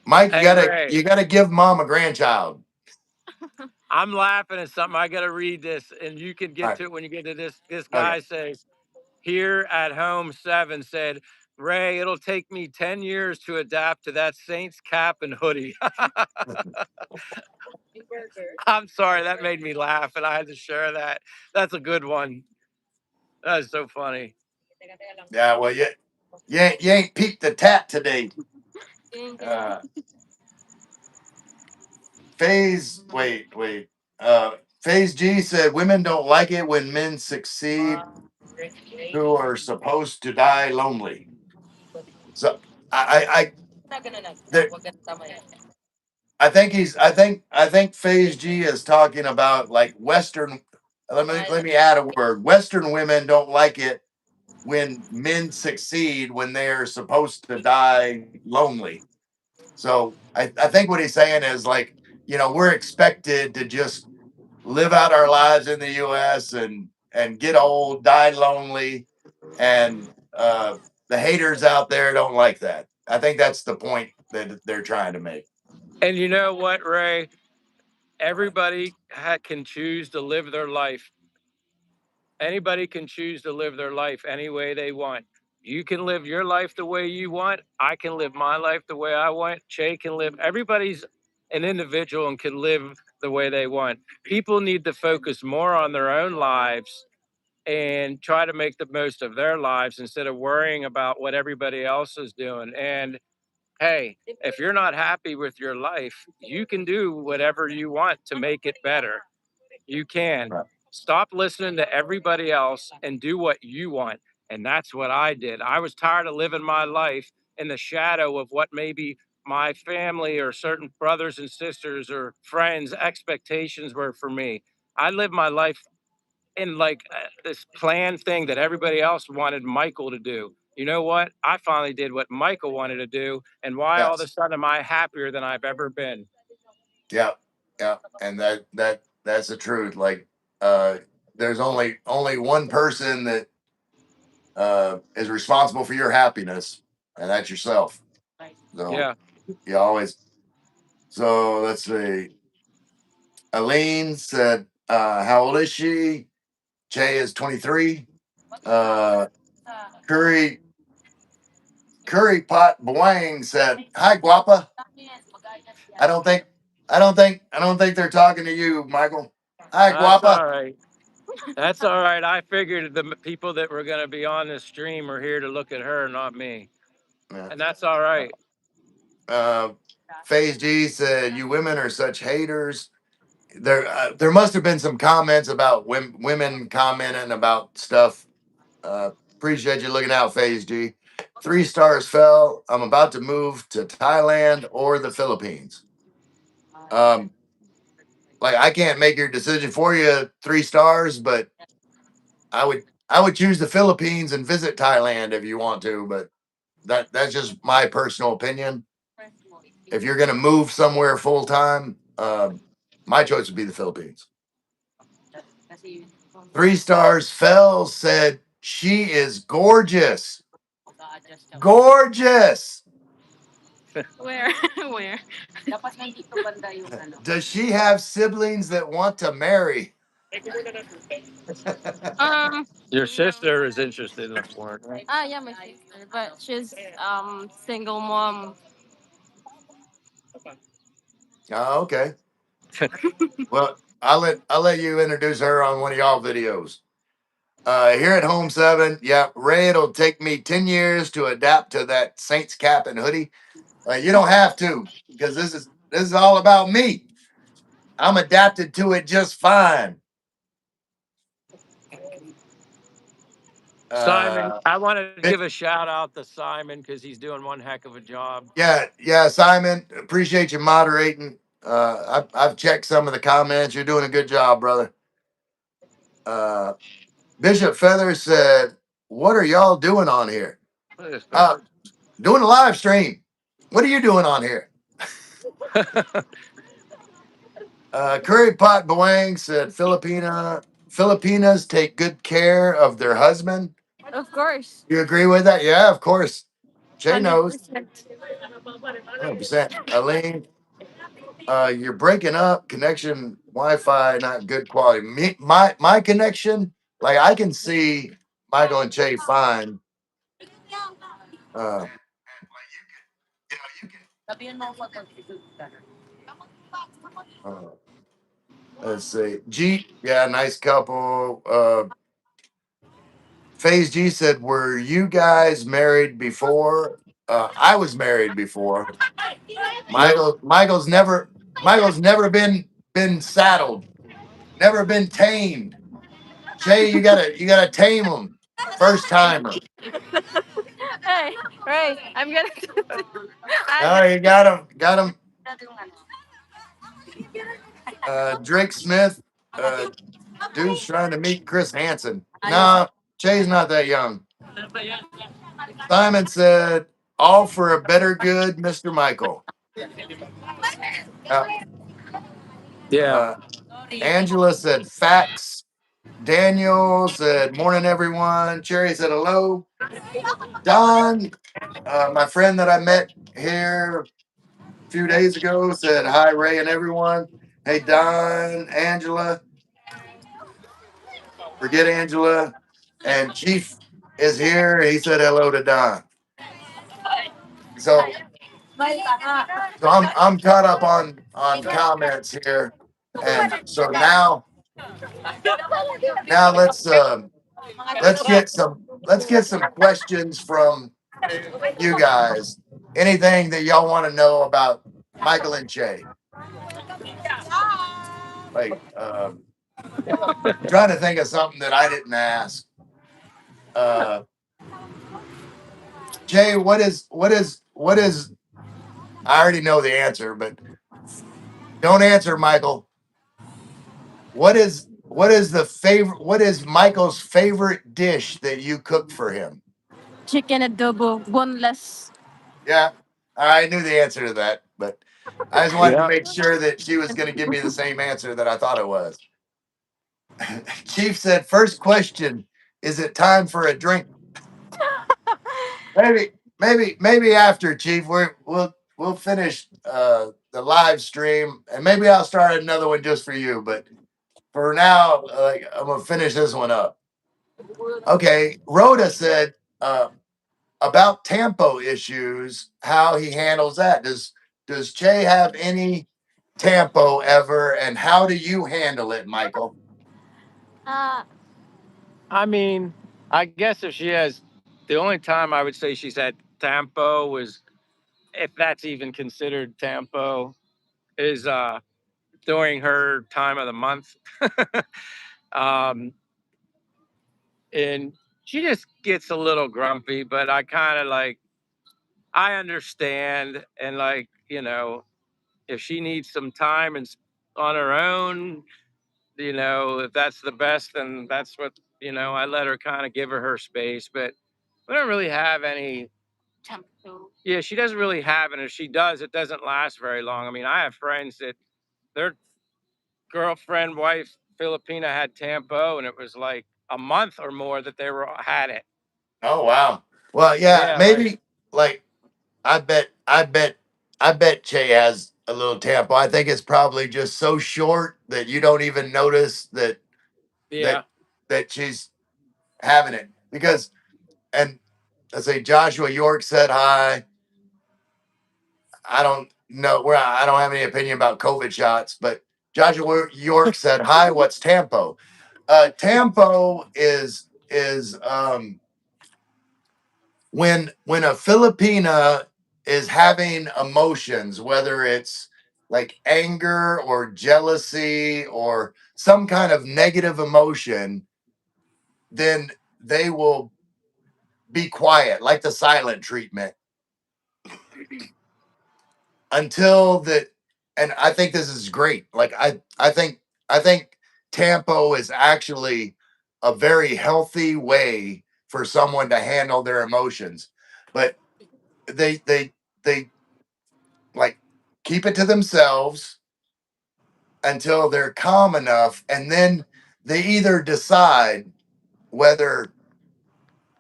Mike, you hey gotta Ray, you gotta give mom a grandchild. I'm laughing at something. I got to read this, and you can All get right, to it when you get to this. This okay. guy says, "Here at home, 7 said, Ray, it'll take me 10 years to adapt to that Saints cap and hoodie." I'm sorry, that made me laugh, and I had to share that. That's a good one. That is so funny. Yeah, well, you ain't peeped the tat today. Uh, wait. Phase G said women don't like it when men succeed who are supposed to die lonely. So there, I think Phase G is talking about like Western. Let me add a word. Western women don't like it when men succeed when they are supposed to die lonely. So I think what he's saying is like, we're expected to just live out our lives in the US and get old, die lonely, and the haters out there don't like that. I think that's the point that they're trying to make. And you know what, Ray? Everybody can choose to live their life. Anybody can choose to live their life any way they want. You can live your life the way you want. I can live my life the way I want. Che can live. Everybody's an individual and can live the way they want. People need to focus more on their own lives and try to make the most of their lives instead of worrying about what everybody else is doing. And hey, if you're not happy with your life, you can do whatever you want to make it better. You can. Right. Stop listening to everybody else and do what you want. And that's what I did. I was tired of living my life in the shadow of what maybe my family or certain brothers and sisters or friends' expectations were for me. I lived my life in like this planned thing that everybody else wanted Michael to do. You know what? I finally did what Michael wanted to do. And why all of a Yes. sudden am I happier than I've ever been? Yeah. Yeah. And that's the truth. Like, uh, there's only one person that is responsible for your happiness, and that's yourself. So Yeah. you always. So let's see. Aline said, "How old is she?" Jay is 23. Uh, Curry Curry Pot Boang said, "Hi, Guapa." I don't think I don't think they're talking to you, Michael. Hi, That's Guapa. all right. That's all right. I figured the people that were going to be on this stream are here to look at her, not me. Yeah. And that's all right. Uh, Phase G said, "You women are such haters." There must have been some comments about women commenting about stuff. Uh, Appreciate you looking out, Phase G. 3 stars fell. I'm about to move to Thailand or the Philippines. Um, like I can't make your decision for you, 3 stars, but I would choose the Philippines and visit Thailand if you want to, but that's just my personal opinion. If you're gonna move somewhere full time, my choice would be the Philippines. 3 stars fell said she is gorgeous. Gorgeous. Where? Where? Does she have siblings that want to marry? Your No. sister is interested in the porn, right? Yeah, my sister, but she's single mom. Oh, okay. Well, I'll let you introduce her on one of y'all videos. Here at Home 7, yeah, Ray, it'll take me 10 years to adapt to that Saints cap and hoodie. You don't have to, because this is all about me. I'm adapted to it just fine. Simon, Uh, I wanted to but give a shout out to Simon because he's doing one heck of a job. yeah, Simon, appreciate you moderating. I've checked some of the comments. You're doing a good job, brother. Uh, Bishop Feather said, "What are y'all doing on here?" Look at this Uh, picture. Doing a live stream. What are you doing on here? Curry Pot Boang said, Filipinas take good care of their husband. Of course, You agree with that? Yeah, of course. Jay hundred knows. percent. 100%. Aline, you're breaking up. Connection, Wi-Fi, not good quality. My connection, like I can see Michael and Jay fine. Uh, uh, let's see. G, yeah, nice couple. Phase G said, "Were you guys married before?" I was married before. Nope. Michael's never been saddled, never been tamed. Jay, you gotta tame him. First timer. Hey, right. I'm gonna. Oh, you got him. Drake Smith, uh, dude's trying to meet Chris Hansen. No, Jay's not that young. Simon said, "All for a better good, Mr. Michael." Uh, Yeah. uh, Angela said, "Facts." Daniel said, "Morning, everyone." Cherry said, "Hello." Don, my friend that I met here a few days ago, said, "Hi, Ray and everyone." Hey, Don, Angela, forget Angela. And Chief is here. He said hello to Don. So, so I'm caught up on comments here. And so now let's let's get some questions from you guys. Anything that y'all want to know about Michael and Che? Like, trying to think of something that I didn't ask. Uh, Jay, what is? I already know the answer, but don't answer, Michael. What is the favorite? What is Michael's favorite dish that you cooked for him? Chicken adobo, boneless. Yeah, I knew the answer to that, but I just wanted to Yeah. make sure that she was going to give me the same answer that I thought it was. Chief said, first question, is it time for a drink? Maybe after, Chief. We'll finish the live stream, and maybe I'll start another one just for you. But for now, I'm gonna finish this one up. Okay, Rhoda said about tempo issues, how he handles that. Does Che have any tempo ever, and how do you handle it, Michael? Uh, I mean, I guess if she has, the only time I would say she's had tempo was, if that's even considered tempo, is during her time of the month. um, and she just gets a little grumpy, but I kind of like, I understand. And like, if she needs some time and on her own, if that's the best, then that's what, I let her kind of give her space. But we don't really have any. Yeah, she doesn't really have it. If she does, it doesn't last very long. I mean, I have friends that their girlfriend, wife, Filipina had tempo, and it was like a month or more that they were had it. Oh wow. Well, yeah, Yeah, like maybe like I bet Che has a little tempo. I think it's probably just so short that you don't even notice that yeah, that she's having it. Because and let's say Joshua York said hi. I don't know where I don't have any opinion about COVID shots, but Joshua York said hi. What's tempo? Tempo is when a Filipina is having emotions, whether it's like anger or jealousy or some kind of negative emotion, then they will be quiet, like the silent treatment, until that. And I think this is great. Like I think tempo is actually a very healthy way for someone to handle their emotions, but they like keep it to themselves until they're calm enough, and then they either decide whether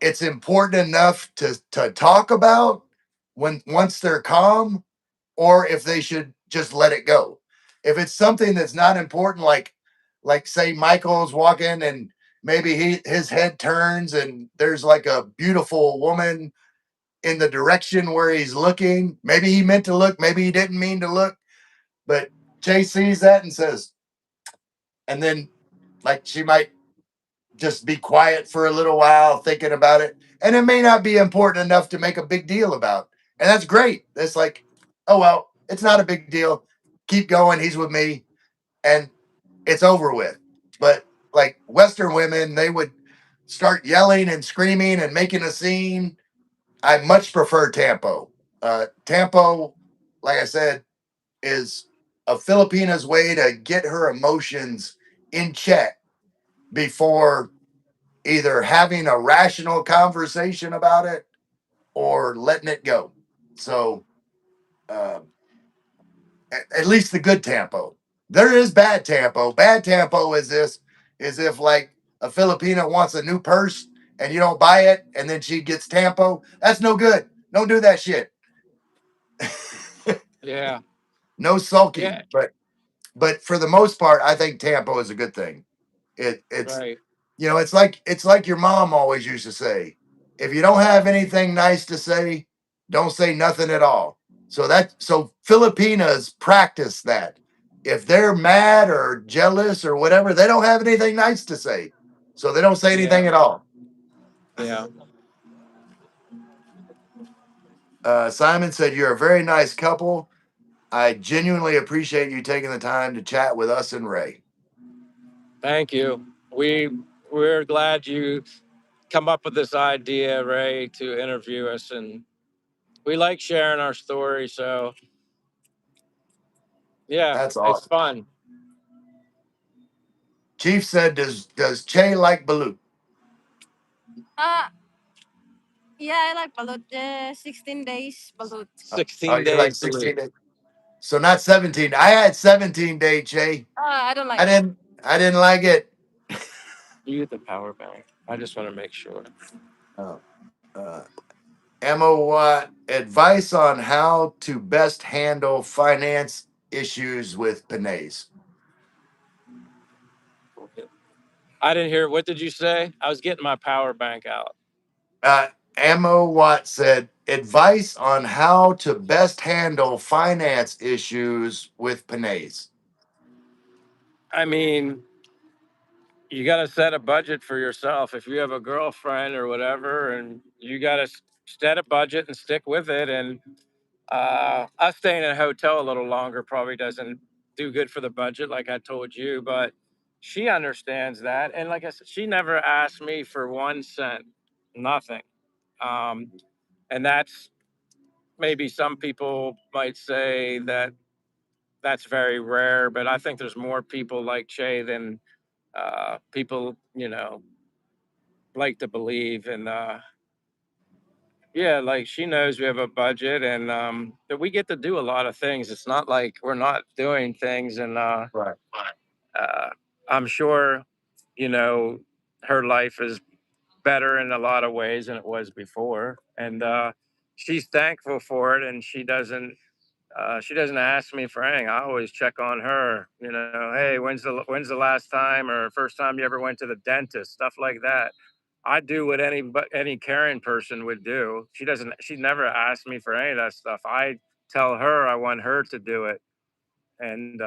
it's important enough to talk about when once they're calm, or if they should just let it go. If it's something that's not important, like say Michael's walking and maybe his head turns and there's like a beautiful woman in the direction where he's looking. Maybe he meant to look, maybe he didn't mean to look, but Jay sees that and says, and then like she might just be quiet for a little while thinking about it. And it may not be important enough to make a big deal about. And that's great. It's like, oh, well, it's not a big deal. Keep going. He's with me. And it's over with. But like Western women, they would start yelling and screaming and making a scene. I much prefer Tampo. Tampo, like I said, is a Filipina's way to get her emotions in check before either having a rational conversation about it or letting it go. So, uh, at least the good tempo. There is bad tempo. Bad tempo is this is if like a Filipina wants a new purse and you don't buy it, and then she gets tempo. That's no good. Don't do that shit. yeah, No sulking. yeah, But for the most part, I think tempo is a good thing. It's right. it's like your mom always used to say, if you don't have anything nice to say, don't say nothing at all. So Filipinas practice that. If they're mad or jealous or whatever, they don't have anything nice to say. So they don't say Yeah. anything at all. Yeah. Simon said, "You're a very nice couple. I genuinely appreciate you taking the time to chat with us and Ray." Thank you. We're glad you come up with this idea, Ray, to interview us, and we like sharing our story. So yeah, That's it's awesome. fun. Chief said, "Does Che like Balut?" Ah, yeah, I like balut. 16 days balut. Oh, 16 you like days to 16 live. days? So not 17. I had 17-day Che. I don't I like it. didn't. I didn't like it. You get the power bank. I just want to make sure. Oh. Emma, what advice on how to best handle finance issues with Panays? I didn't hear. What did you say? I was getting my power bank out. Ammo Watt said, advice on how to best handle finance issues with Panays. I mean, you got to set a budget for yourself. If you have a girlfriend or whatever, and you got to set a budget and stick with it. And us staying in a hotel a little longer probably doesn't do good for the budget, like I told you. But she understands that, and like I said, she never asked me for 1 cent, nothing. Um, and that's maybe some people might say that that's very rare, but I think there's more people like Che than people, like to believe. And yeah, like she knows we have a budget, and that we get to do a lot of things. It's not like we're not doing things. And Right. uh, I'm sure, you know, her life is better in a lot of ways than it was before. And she's thankful for it. And she doesn't ask me for anything. I always check on her. Hey, when's the last time or first time you ever went to the dentist? Stuff like that. I do what any caring person would do. She doesn't. She never asked me for any of that stuff. I tell her I want her to do it, and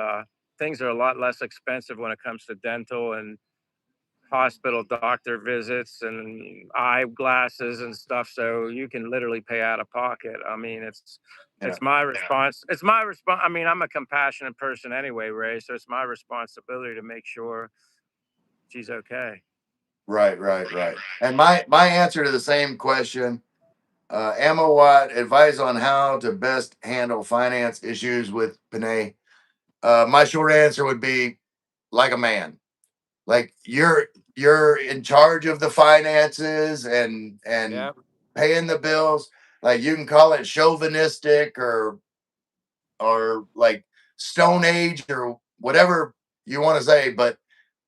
things are a lot less expensive when it comes to dental and hospital doctor visits and eyeglasses and stuff. So you can literally pay out of pocket. I mean, Yeah. it's my response. It's my response. I mean, I'm a compassionate person anyway, Ray. So it's my responsibility to make sure she's okay. Right. And my answer to the same question, Ammo Watt, advice on how to best handle finance issues with Panay. My short answer would be like a man. Like you're in charge of the finances and Yeah. paying the bills. Like you can call it chauvinistic or like stone age or whatever you want to say, but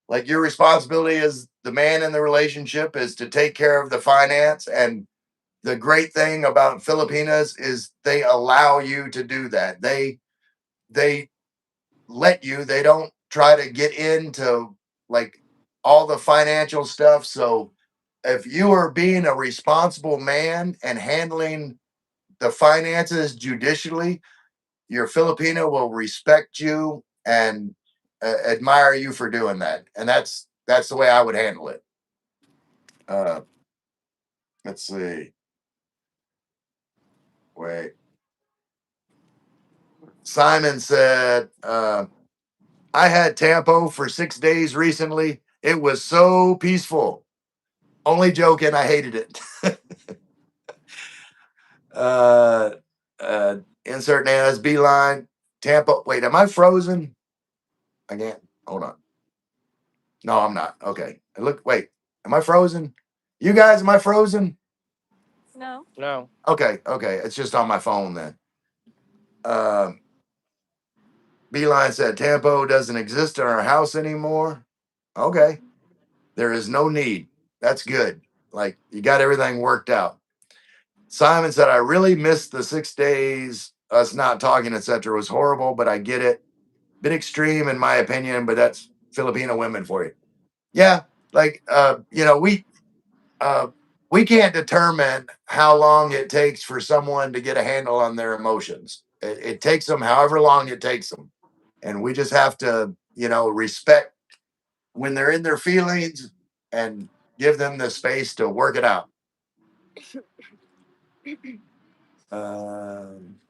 like your responsibility as the man in the relationship is to take care of the finance. And the great thing about Filipinas is they allow you to do that. They let you. They don't try to get into like all the financial stuff. So if you are being a responsible man and handling the finances judicially, your Filipino will respect you and admire you for doing that. And that's the way I would handle it. Uh, let's see. Wait. Simon said, I had Tampo for 6 days recently. It was so peaceful. Only joking. I hated it. uh, insert Nana's beeline. Tampa. Wait, am I frozen? Again. Hold on. No, I'm not. Okay. Look, wait. Am I frozen? You guys, am I frozen? No. No. Okay. It's just on my phone then. Um, Beeline said Tampo doesn't exist in our house anymore. Okay. There is no need. That's good. Like you got everything worked out. Simon said, I really missed the 6 days, us not talking, etc. was horrible, but I get it. Bit extreme in my opinion, but that's Filipino women for you. Yeah. Like we can't determine how long it takes for someone to get a handle on their emotions. It takes them however long it takes them. And we just have to, respect when they're in their feelings. and give them the space to work it out.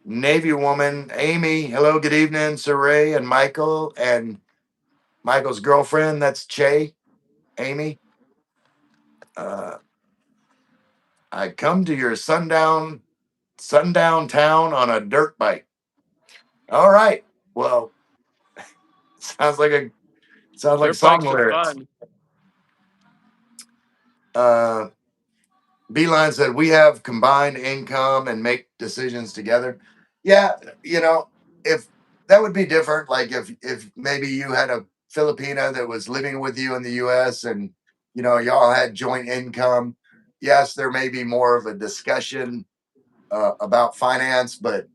Navy woman, Amy. Hello, good evening, Saray and Michael and Michael's girlfriend. That's Che, Amy. Uh, I come to your sundown town on a dirt bike. All right. Well, sounds like Dirt song bikes are lyrics. fun. Uh, Beeline said we have combined income and make decisions together. Yeah, you know, if that would be different, like if maybe you had a Filipina that was living with you in the US and y'all had joint income. Yes, there may be more of a discussion about finance, but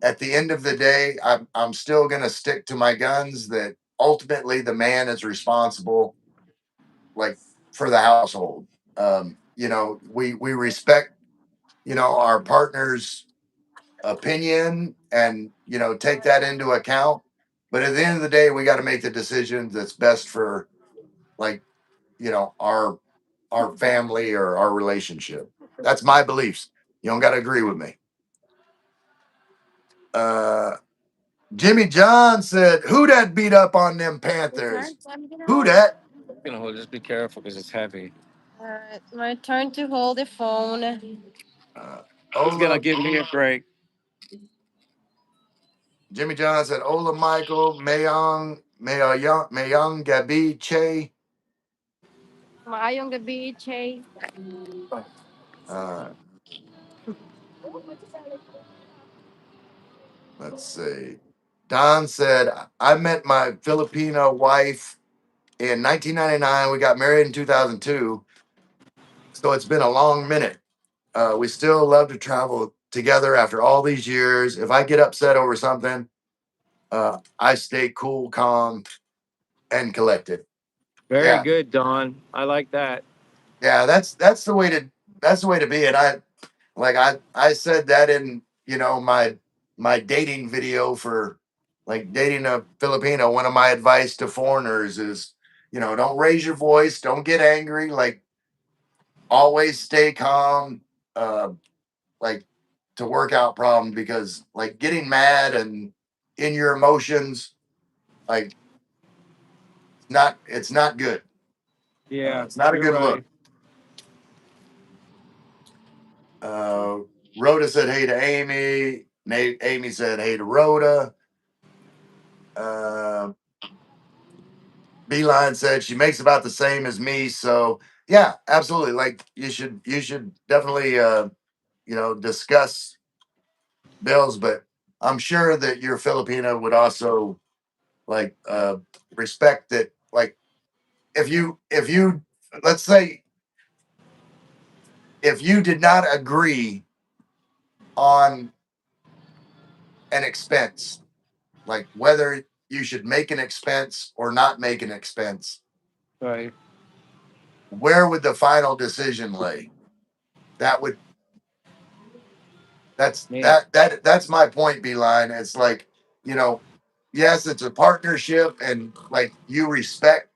at the end of the day, I'm still gonna stick to my guns that ultimately the man is responsible, like for the household. We respect our partner's opinion and take that into account. But at the end of the day, we got to make the decision that's best for like our family or our relationship. That's my beliefs. You don't got to agree with me. Uh, Jimmy John said, "Who that beat up on them My Panthers? turn. So I'm gonna Who hold. that?" Just be careful because it's heavy. Alright, my turn to hold the phone. Uh, He's gonna Ola give me a break. Jimmy John said, "Ola Michael Mayong Gabi Che." Maayong gabi, Che. Uh, let's see. Don said, "I met my Filipino wife in 1999. We got married in 2002. So it's been a long minute. We still love to travel together after all these years. If I get upset over something, I stay cool, calm, and collected." Very Yeah, good, Don. I like that. yeah. That's the way to be. And I said that in my dating video for like dating a Filipino. One of my advice to foreigners is don't raise your voice, don't get angry, like always stay calm, uh, like to work out problems because like getting mad and in your emotions, like it's not good. Yeah, It's not a you're good look. right. Uh, Rhoda said hey to Amy. Amy said hey to Rhoda. Uh, Beeline said she makes about the same as me. So yeah, absolutely. Like you should definitely discuss bills, but I'm sure that your Filipino would also like respect that. Like if you let's say if you did not agree on an expense, like whether you should make an expense or not make an expense, Right. where would the final decision lay? That would that's Me. that's my point, Beeline. It's like, you know, yes, it's a partnership and like you respect,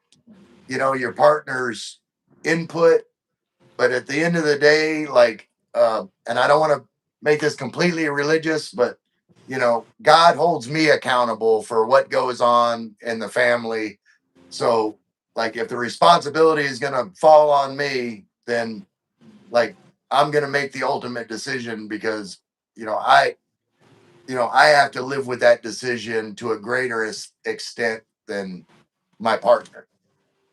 your partner's input, but at the end of the day, like and I don't want to make this completely religious, but God holds me accountable for what goes on in the family. So like if the responsibility is gonna fall on me, then like I'm gonna make the ultimate decision because you know I I have to live with that decision to a greater extent than my partner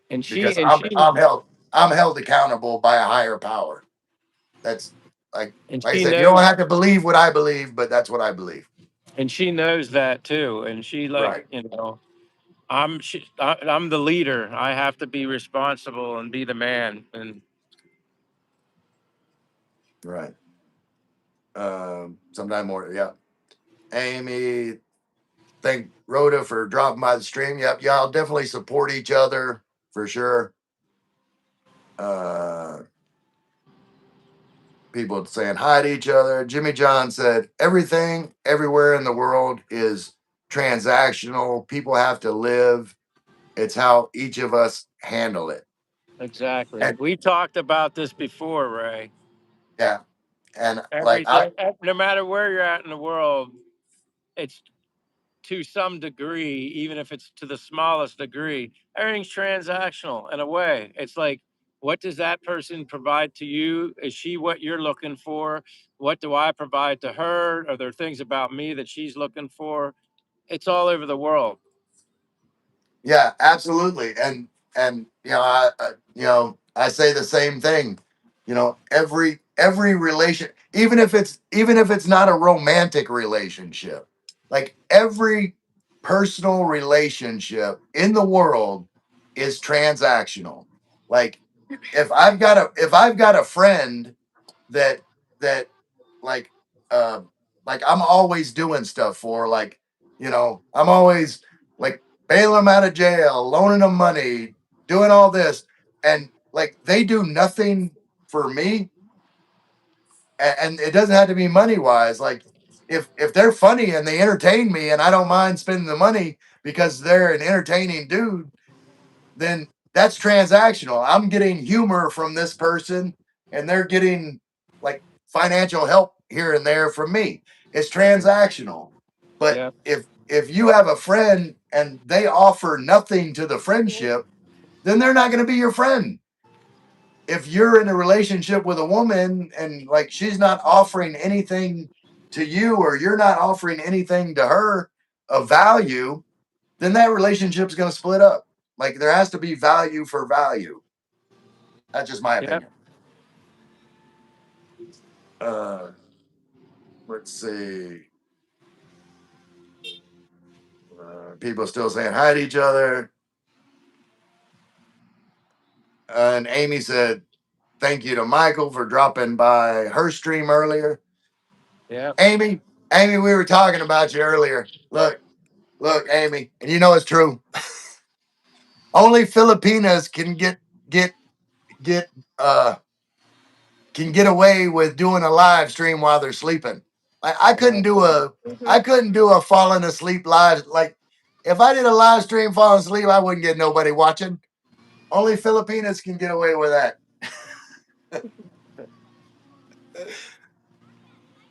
And because she and I'm she I'm held I'm held accountable by a higher power. That's like and like I she said, you don't knows have to believe what I believe, but that's what I believe. and she knows that too. And she like, Right, I'm the leader. I have to be responsible and be the man. And right. Sometime more. Yeah. Amy, thank Rhoda for dropping by the stream. Yep, y'all definitely support each other for sure. Uh, People saying hi to each other. Jimmy John said, everything everywhere in the world is transactional. People have to live. It's how each of us handle it. Exactly. And We talked about this before, Ray. yeah, and like I Everything, no matter where you're at in the world, it's to some degree, even if it's to the smallest degree, everything's transactional in a way. It's like, what does that person provide to you? Is she what you're looking for? What do I provide to her? Are there things about me that she's looking for? It's all over the world. yeah, absolutely. And I say the same thing. Every relation, even if it's not a romantic relationship, like every personal relationship in the world is transactional. Like if I've got a friend that that like uh like I'm always doing stuff for, like, I'm always like bailing them out of jail, loaning them money, doing all this, and like they do nothing for me, and it doesn't have to be money wise. Like if they're funny and they entertain me and I don't mind spending the money because they're an entertaining dude, then that's transactional. I'm getting humor from this person and they're getting like financial help here and there from me. It's transactional. But Yeah. if you have a friend and they offer nothing to the friendship, then they're not going to be your friend. If you're in a relationship with a woman and like she's not offering anything to you or you're not offering anything to her of value, then that relationship's going to split up. Like there has to be value for value. That's just my Yeah. opinion. Uh, let's see. People still saying hi to each other. And Amy said, "Thank you to Michael for dropping by her stream earlier." Yeah. Amy, Amy, we were talking about you earlier. Look, Amy, and you know it's true. Only Filipinas get get uh can get away with doing a live stream while they're sleeping. Like I couldn't do a falling asleep live. Like if I did a live stream falling asleep, I wouldn't get nobody watching. Only Filipinas can get away with that.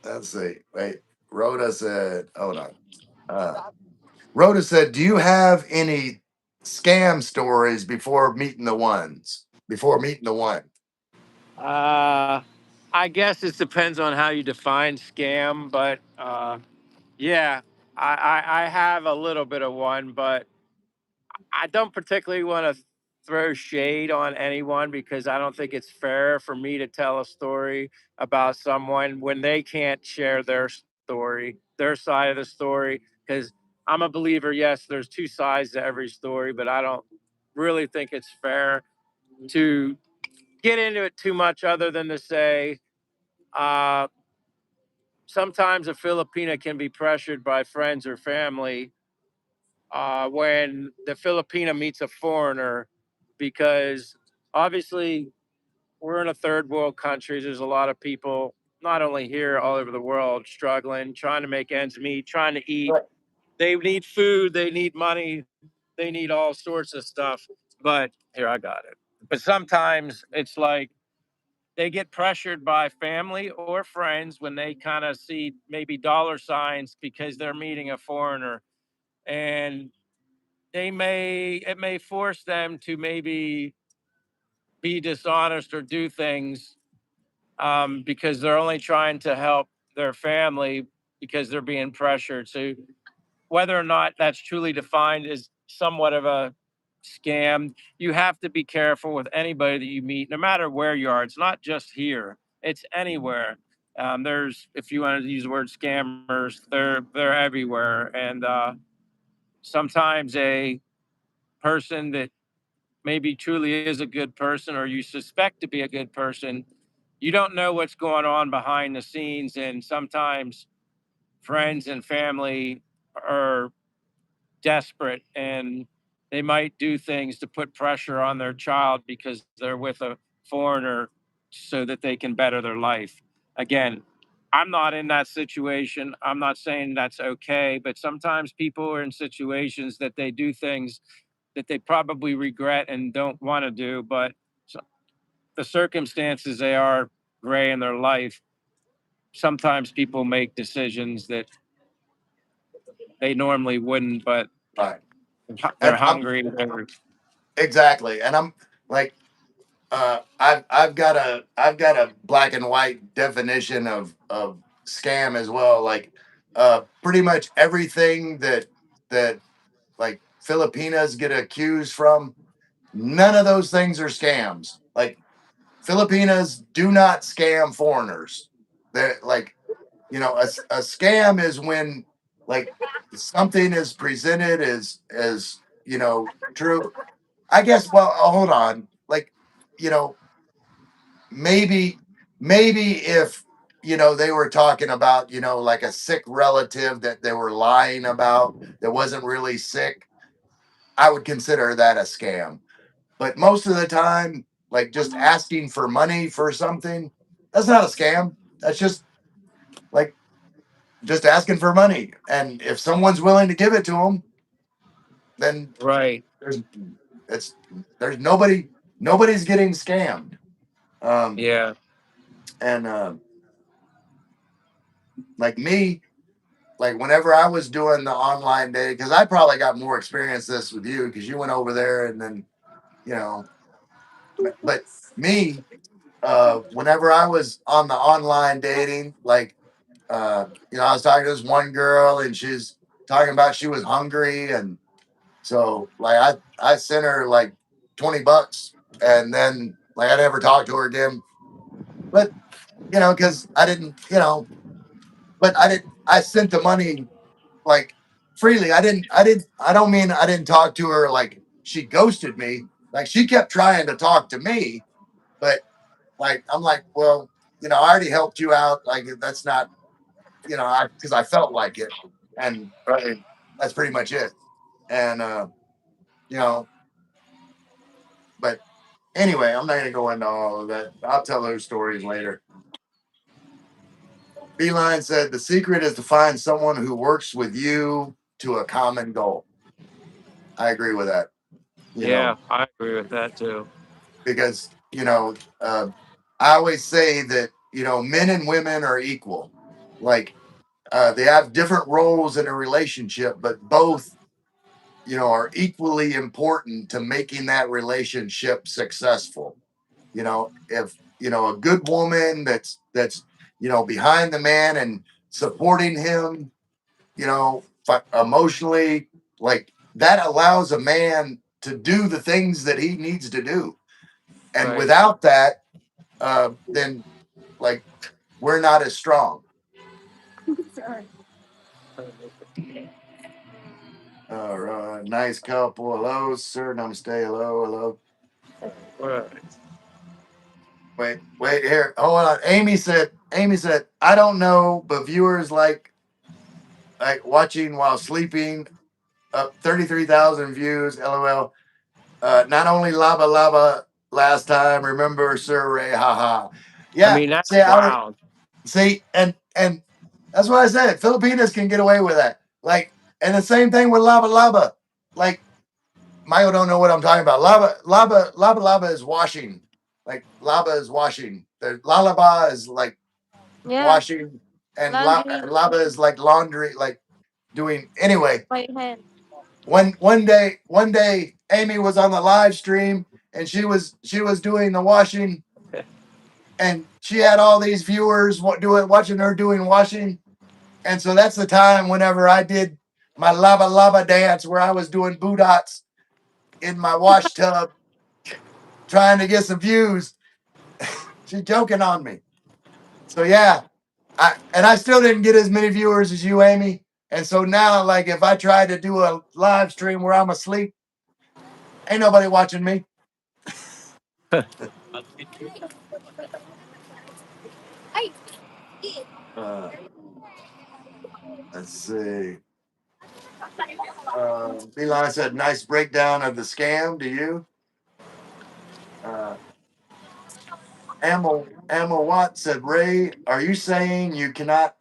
Let's see. Wait, Rhoda said, hold on. Uh, Rhoda said, do you have any scam stories before meeting the ones? Before meeting the one? Uh, I guess it depends on how you define scam, but yeah, I have a little bit of one, but I don't particularly want to throw shade on anyone because I don't think it's fair for me to tell a story about someone when they can't share their story, their side of the story. Because I'm a believer, yes, there's two sides to every story, but I don't really think it's fair to get into it too much other than to say, uh, sometimes a Filipina can be pressured by friends or family when the Filipina meets a foreigner, because obviously we're in a third world country. There's a lot of people, not only here, all over the world, struggling, trying to make ends meet, trying to eat. Right. They need food, they need money, they need all sorts of stuff. But here, I got it. But sometimes it's like they get pressured by family or friends when they kind of see maybe dollar signs because they're meeting a foreigner. And it may force them to maybe be dishonest or do things because they're only trying to help their family because they're being pressured. So whether or not that's truly defined as somewhat of a scam, you have to be careful with anybody that you meet, no matter where you are. It's not just here; it's anywhere. There's, if you want to use the word scammers, they're everywhere, and sometimes a person that maybe truly is a good person or you suspect to be a good person, you don't know what's going on behind the scenes. And sometimes friends and family are desperate and they might do things to put pressure on their child because they're with a foreigner so that they can better their life. Again, I'm not in that situation. I'm not saying that's okay, but sometimes people are in situations that they do things that they probably regret and don't want to do. But the circumstances they are gray in their life, sometimes people make decisions that they normally wouldn't, but Right. they're And I'm hungry. exactly. And I'm like, I've got a black and white definition of scam as well. Like, pretty much everything that like Filipinas get accused from, none of those things are scams. Like, Filipinas do not scam foreigners. They're like, a scam is when like something is presented as true. I guess. Well, hold on. Like, you know, maybe if they were talking about like a sick relative that they were lying about that wasn't really sick, I would consider that a scam. But most of the time, like just asking for money for something, that's not a scam. That's just like just asking for money. And if someone's willing to give it to them, then Right. there's it's there's nobody's getting scammed. Um, Yeah. and like me, like whenever I was doing the online dating, because I probably got more experience this with you because you went over there and then you know, but me, whenever I was on the online dating, like I was talking to this one girl and she's talking about she was hungry, and so like I sent her like $20, and then like I never talked to her again. But because I didn't, but I sent the money like freely. I don't mean I didn't talk to her like she ghosted me. Like she kept trying to talk to me, but like I'm like, well, I already helped you out. Like that's not, because I felt like it, and Right. that's pretty much it. And you know, but anyway, I'm not gonna go into all of that. I'll tell those stories later. Beeline said the secret is to find someone who works with you to a common goal. I agree with that. Yeah, I agree with that too. Because I always say that men and women are equal. Like they have different roles in a relationship, but both are equally important to making that relationship successful. If a good woman that's behind the man and supporting him, emotionally, like that allows a man to do the things that he needs to do. And Right. without that, then like we're not as strong. All right, nice couple. Hello, sir. Namaste. Hello, hello. Right. Wait here. Hold on. Amy said, I don't know, but viewers like watching while sleeping. Up 33,000 views. LOL. Not only lava lava last time. Remember Sir Ray? Haha. I Yeah. mean, that's See, wild. and that's what I said. Filipinas can get away with that. Like, and the same thing with lava lava. Like, Mayo don't know what I'm talking about. Lava is washing. Like lava is washing. The lalaba is like Yeah, washing, and laundry lava is like laundry, like doing. Anyway, by hand. one day, Amy was on the live stream and she was doing the washing, and she had all these viewers watching her doing washing, and so that's the time whenever I did my lava lava dance where I was doing boodots in my wash tub trying to get some views. She's joking on me. So yeah, I still didn't get as many viewers as you, Amy. And so now, like, if I try to do a live stream where I'm asleep, ain't nobody watching me. Uh, let's see. Beeline said, "Nice breakdown of the scam." Do you? Uh, Amel Watt said, "Ray, are you saying you cannot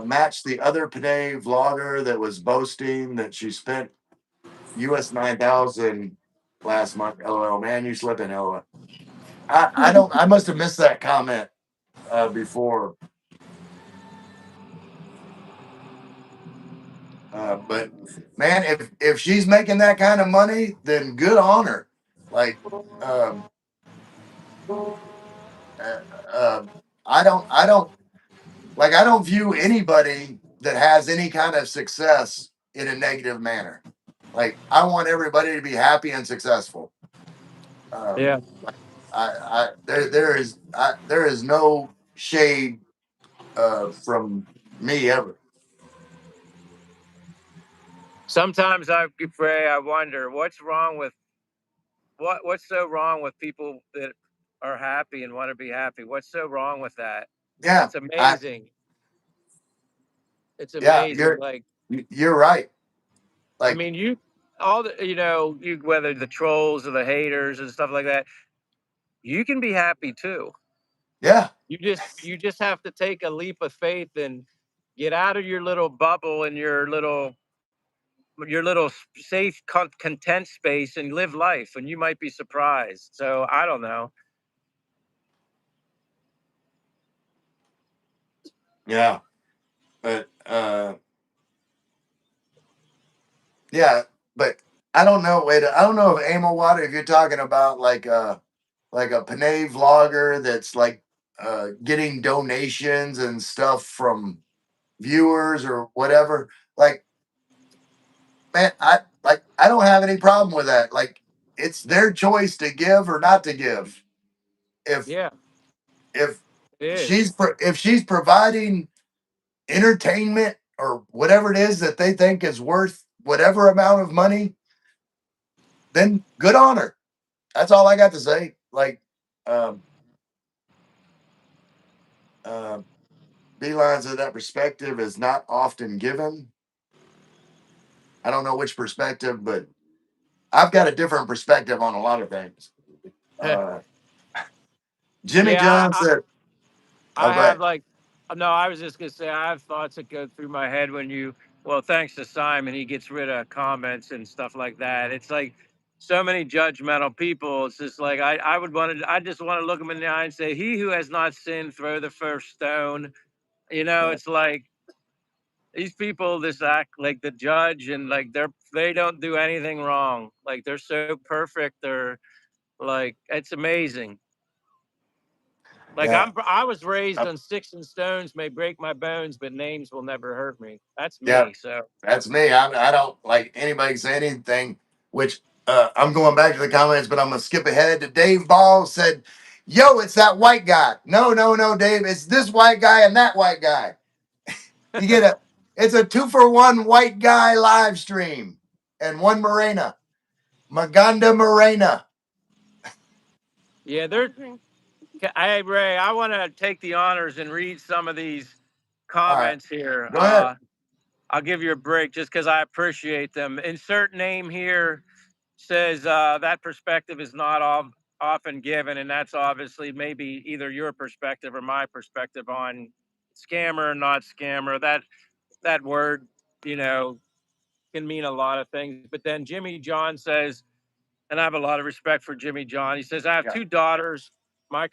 match the other Panay vlogger that was boasting that she spent US 9,000 last month? LOL, man, you slipping, LOL." I don't. I must have missed that comment before. But man, if she's making that kind of money, then good on her. Like, um, uh, uh, I don't view anybody that has any kind of success in a negative manner. Like, I want everybody to be happy and successful. Yeah. Like, there is no shade from me ever. Sometimes I pray, I wonder what's wrong with what's so wrong with people that are happy and want to be happy. What's so wrong with that? Yeah, It's amazing. It's yeah, amazing. Like, you're right. I Like, mean, you all the you whether the trolls or the haters and stuff like that, you can be happy too. yeah, You just have to take a leap of faith and get out of your little bubble and your little safe content space and live life, and you might be surprised. So I don't know. yeah, but yeah, but I don't know. Wait, I don't know if Amo Water. If you're talking about like a Panay vlogger that's like getting donations and stuff from viewers or whatever. Like, man, I don't have any problem with that. Like, it's their choice to give or not to give. If Yeah, if it is. if she's providing entertainment or whatever it is that they think is worth whatever amount of money, then good on her. That's all I got to say. Like, um, uh, Beelines of that perspective is not often given. I don't know which perspective, but I've got a different perspective on a lot of things. Uh, Jimmy Yeah, John said, "Oh, I go have ahead." like, no, I was just gonna say I have thoughts that go through my head when you. Well, thanks to Simon, he gets rid of comments and stuff like that. It's like so many judgmental people. It's just like I just want to look him in the eye and say, "He who has not sinned, throw the first stone." Yeah, It's like these people just act like the judge, and like they don't do anything wrong. Like they're so perfect. They're like it's amazing. Like yeah, I was raised uh, on sticks and stones may break my bones, but names will never hurt me. That's yeah. me. So That's me. I don't like anybody say anything. Which I'm going back to the comments, but I'm gonna skip ahead to Dave Ball said, "Yo, it's that white guy." No, no, no, Dave. It's this white guy and that white guy. You get a it's a 2-for-1 white guy live stream and one Morena. Maganda Morena. yeah, Okay. hey Ray, I want to take the honors and read some of these All right. comments here. Go ahead. I'll give you a break just because I appreciate them. Insert name here says that perspective is not often given, and that's obviously maybe either your perspective or my perspective on scammer, not scammer. That word, you know, can mean a lot of things. But then Jimmy John says, and I have a lot of respect for Jimmy John. He says, I have Yeah. two daughters. My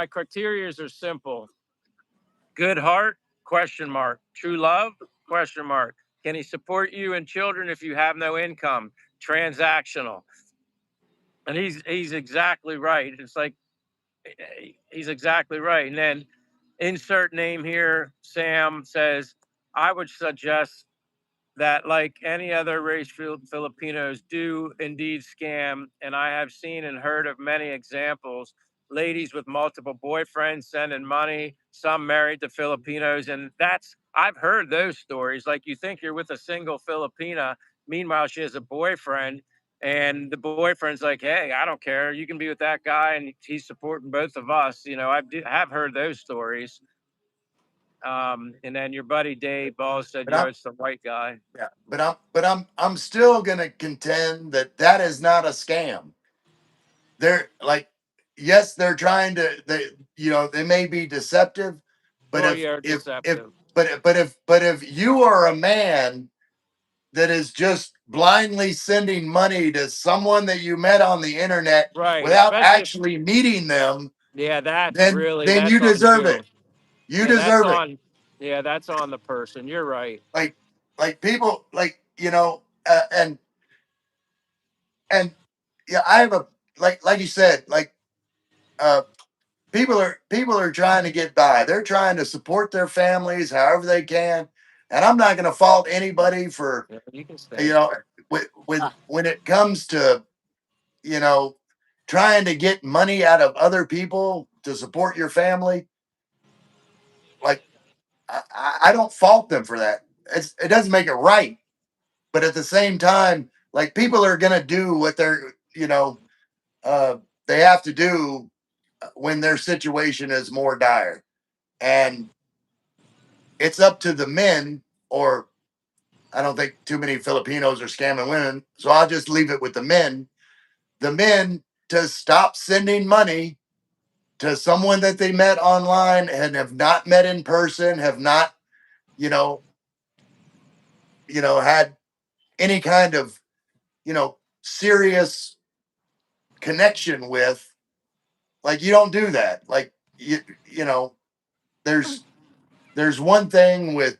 criteria are simple. Good heart, question mark. True love, question mark. Can he support you and children if you have no income? Transactional. And he's exactly right. It's like he's exactly right. And then insert name here, Sam says, I would suggest that, like any other race, Filipinos do indeed scam. And I have seen and heard of many examples. Ladies with multiple boyfriends sending money, some married to Filipinos. And I've heard those stories. Like you think you're with a single Filipina. Meanwhile, she has a boyfriend. And the boyfriend's like, hey, I don't care. You can be with that guy. And he's supporting both of us. Have heard those stories. And then your buddy Dave Ball said, But I'm it's the white guy. yeah, but I'm still gonna contend that that is not a scam. They're like, yes, they're trying to they may be deceptive, but Oh, yeah, if deceptive. but if you are a man that is just blindly sending money to someone that you met on the internet Right. without Especially if, actually meeting them, yeah, that's then really, then that's you on deserve you. it. You Yeah, that's deserve it. on, yeah, that's on the person. You're right. Like people like and yeah, I have a like you said, like uh people are trying to get by. They're trying to support their families however they can. And I'm not going to fault anybody for, Yeah, you can you stay. know, with when it comes to, you know, trying to get money out of other people to support your family. Like I don't fault them for that. It doesn't make it right. But at the same time, like people are going to do what they're, uh, they have to do when their situation is more dire. And it's up to the men, or I don't think too many Filipinos are scamming women. So I'll just leave it with the men to stop sending money to someone that they met online and have not met in person, have not, you know, had any kind of, serious connection with. Like you don't do that. Like you know, there's one thing with,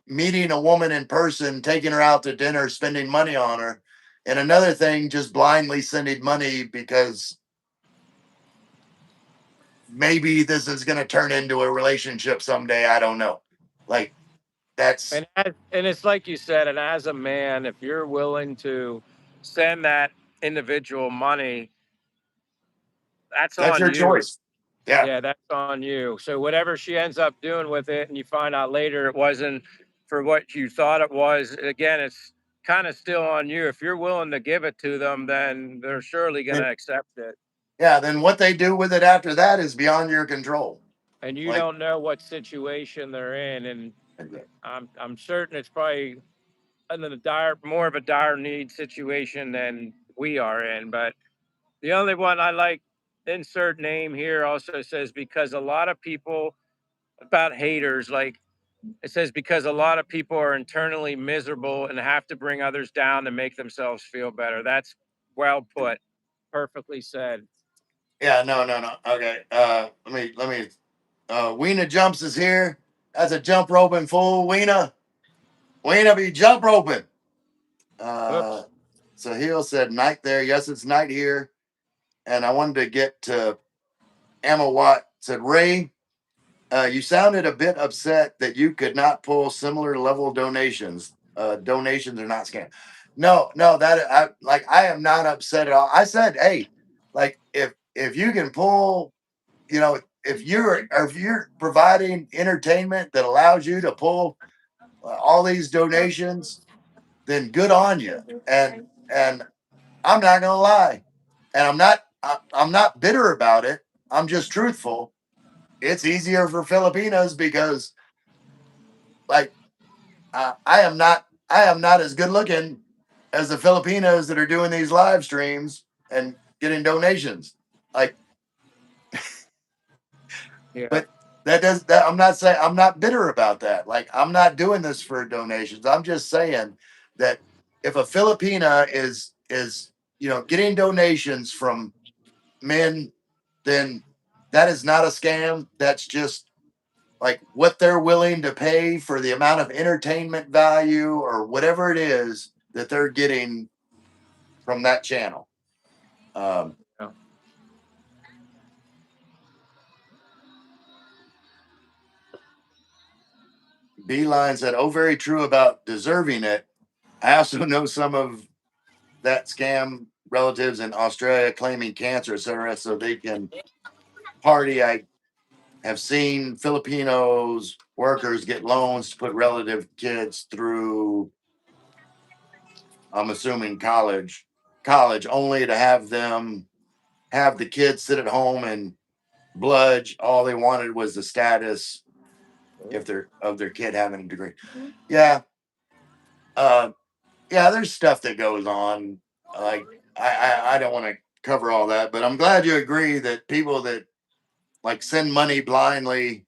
meeting a woman in person, taking her out to dinner, spending money on her, and another thing just blindly sending money because maybe this is going to turn into a relationship someday. I don't know. Like that's And it's like you said, and as a man, if you're willing to send that individual money, that's that's on your you. choice. Yeah. Yeah, that's on you. So whatever she ends up doing with it, and you find out later it wasn't for what you thought it was, again, it's kind of still on you. If you're willing to give it to them, then they're surely going Then, to accept it. yeah. Then what they do with it after that is beyond your control. And you Like, don't know what situation they're in, and I'm certain it's probably in a dire, more of a dire need situation than we are in. But the only one I like, insert name here, also says because a lot of people, about haters, like it says because a lot of people are internally miserable and have to bring others down to make themselves feel better. That's well put, perfectly said. yeah, no. Okay. Let me Weena Jumps is here. That's a jump roping fool. Weena be jump roping. Uh, Oops. Sahil said night there. Yes, it's night here. And I wanted to get to Emma Watt. Said Ray, you sounded a bit upset that you could not pull similar level donations. Donations are not scam. No, that I am not upset at all. I said, hey, like if you can pull, if you're providing entertainment that allows you to pull all these donations, then good on you. And I'm not gonna lie, and I'm not bitter about it. I'm just truthful. It's easier for Filipinos because, like, I am not as good looking as the Filipinos that are doing these live streams and getting donations. Like, Yeah. but that does that. I'm not saying I'm not bitter about that. Like, I'm not doing this for donations. I'm just saying that if a Filipina is getting donations from men, then that is not a scam. That's just like what they're willing to pay for the amount of entertainment value or whatever it is that they're getting from that channel. Um, Yeah. Beeline said, "Oh, very true about deserving it. I also know some of that scam relatives in Australia claiming cancer, etc., so they can party. I have seen Filipinos workers get loans to put relative kids through. I'm assuming college, only to have them have the kids sit at home and bludge. All they wanted was the status if they're of their kid having a degree. Yeah, uh, yeah. There's stuff that goes on. Like I don't want to cover all that, but I'm glad you agree that people that like send money blindly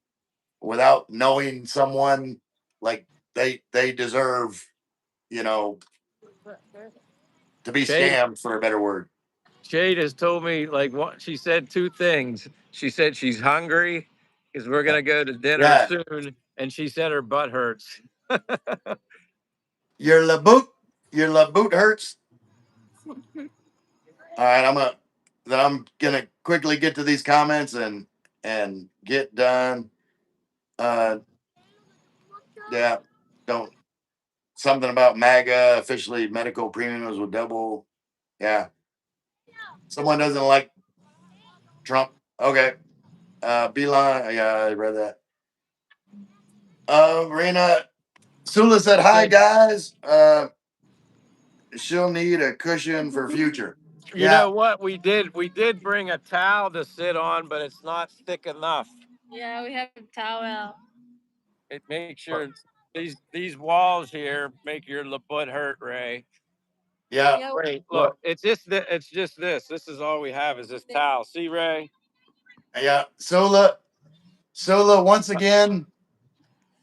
without knowing someone, like they deserve, you know, to be Jade, scammed, for a better word. Jade has told me like what she said two things. She said she's hungry because we're gonna go to dinner Yeah, soon, and she said her butt hurts. your laboot, your laboot hurts. All right, I'm gonna quickly get to these comments and get done. Uh, yeah, don't something about MAGA officially medical premiums will double. Yeah, someone doesn't like Trump. Okay, Beeline. Yeah, I read that. Rena Sula said, "Hi Said, guys. She'll need a cushion for future." you Yeah, know what we did? We did bring a towel to sit on, but it's not thick enough. Yeah, we have towel. It makes your these walls here make your butt hurt, Ray. yeah. Yeah, Wait, look, Look, it's just this. This is all we have is this towel. See, Ray? yeah. Sula. Once again,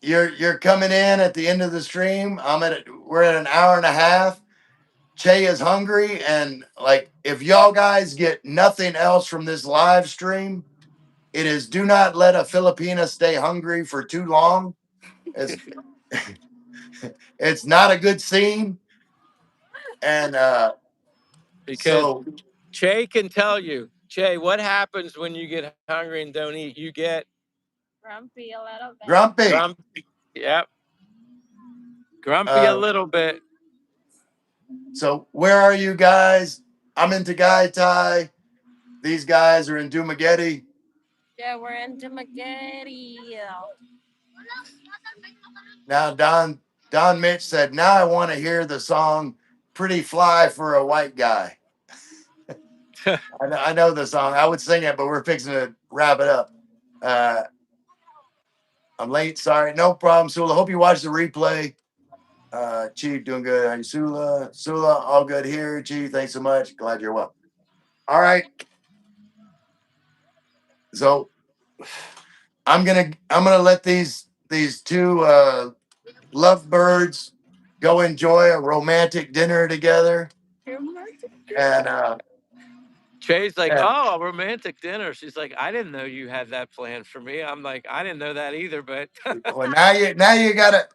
you're coming in at the end of the stream. We're at an hour and a half. Che is hungry, and like if y'all guys get nothing else from this live stream, it is do not let a Filipina stay hungry for too long. It's it's not a good scene, and Because so Che can tell you, Che, what happens when you get hungry and don't eat? You get grumpy a little bit. grumpy. grumpy. Yep, grumpy a Uh, little bit. so where are you guys? I'm in Tagaytay. These guys are in Dumaguete. Yeah, we're in Dumaguete. Now Don Mitch said, "Now I want to hear the song Pretty Fly for a White Guy." I know the song. I would sing it, but we're fixing to wrap it up. Uh, I'm late. Sorry. No problem, Sula. Hope you watch the replay. Chief, doing good. How you, Sula? Sula, all good here. Chief, thanks so much. Glad you're well. All right. So I'm gonna let these two lovebirds go enjoy a romantic dinner together. And Che's like, and oh, a romantic dinner. She's like, I didn't know you had that planned for me. I'm like, I didn't know that either, but well, now you gotta.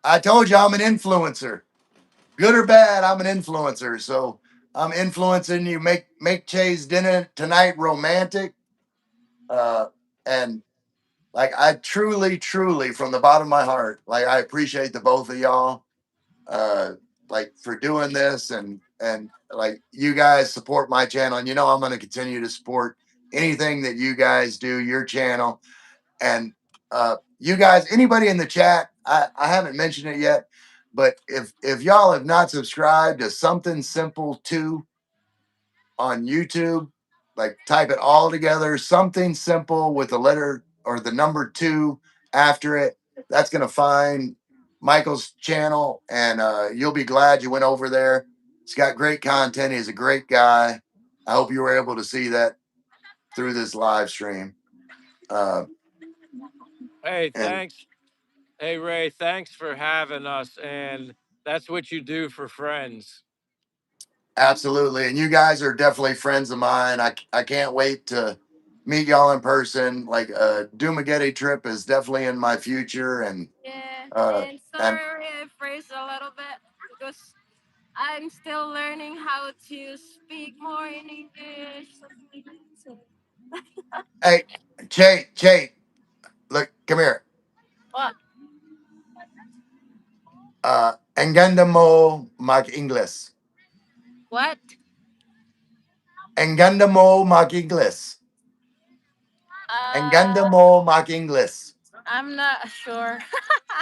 I told you I'm an influencer, good or bad. I'm an influencer, so I'm influencing you. Make Che's dinner tonight romantic. Uh, and like I truly, from the bottom of my heart, like I appreciate the both of y'all. Uh, like for doing this and like you guys support my channel, and I'm going to continue to support anything that you guys do, your channel. And you guys, anybody in the chat, I haven't mentioned it yet, but if y'all have not subscribed to Something Simple 2 on YouTube, like type it all together, Something Simple with the letter or the number 2 after it. That's gonna find Michael's channel, and you'll be glad you went over there. He's got great content. He's a great guy. I hope you were able to see that through this live stream. Uh, hey, and thanks. Hey, Ray, thanks for having us. And that's what you do for friends. Absolutely. And you guys are definitely friends of mine. I can't wait to meet y'all in person. Like Dumaguete trip is definitely in my future, Yeah, uh and and sorry I phrase a little bit because I'm still learning how to speak more in English. hey, Che, look, come here. What? Ang ganda mo mag-Ingles. What? Ang ganda mo mag-Ingles. Ang ganda Uh, mo mag-Ingles. I'm not sure.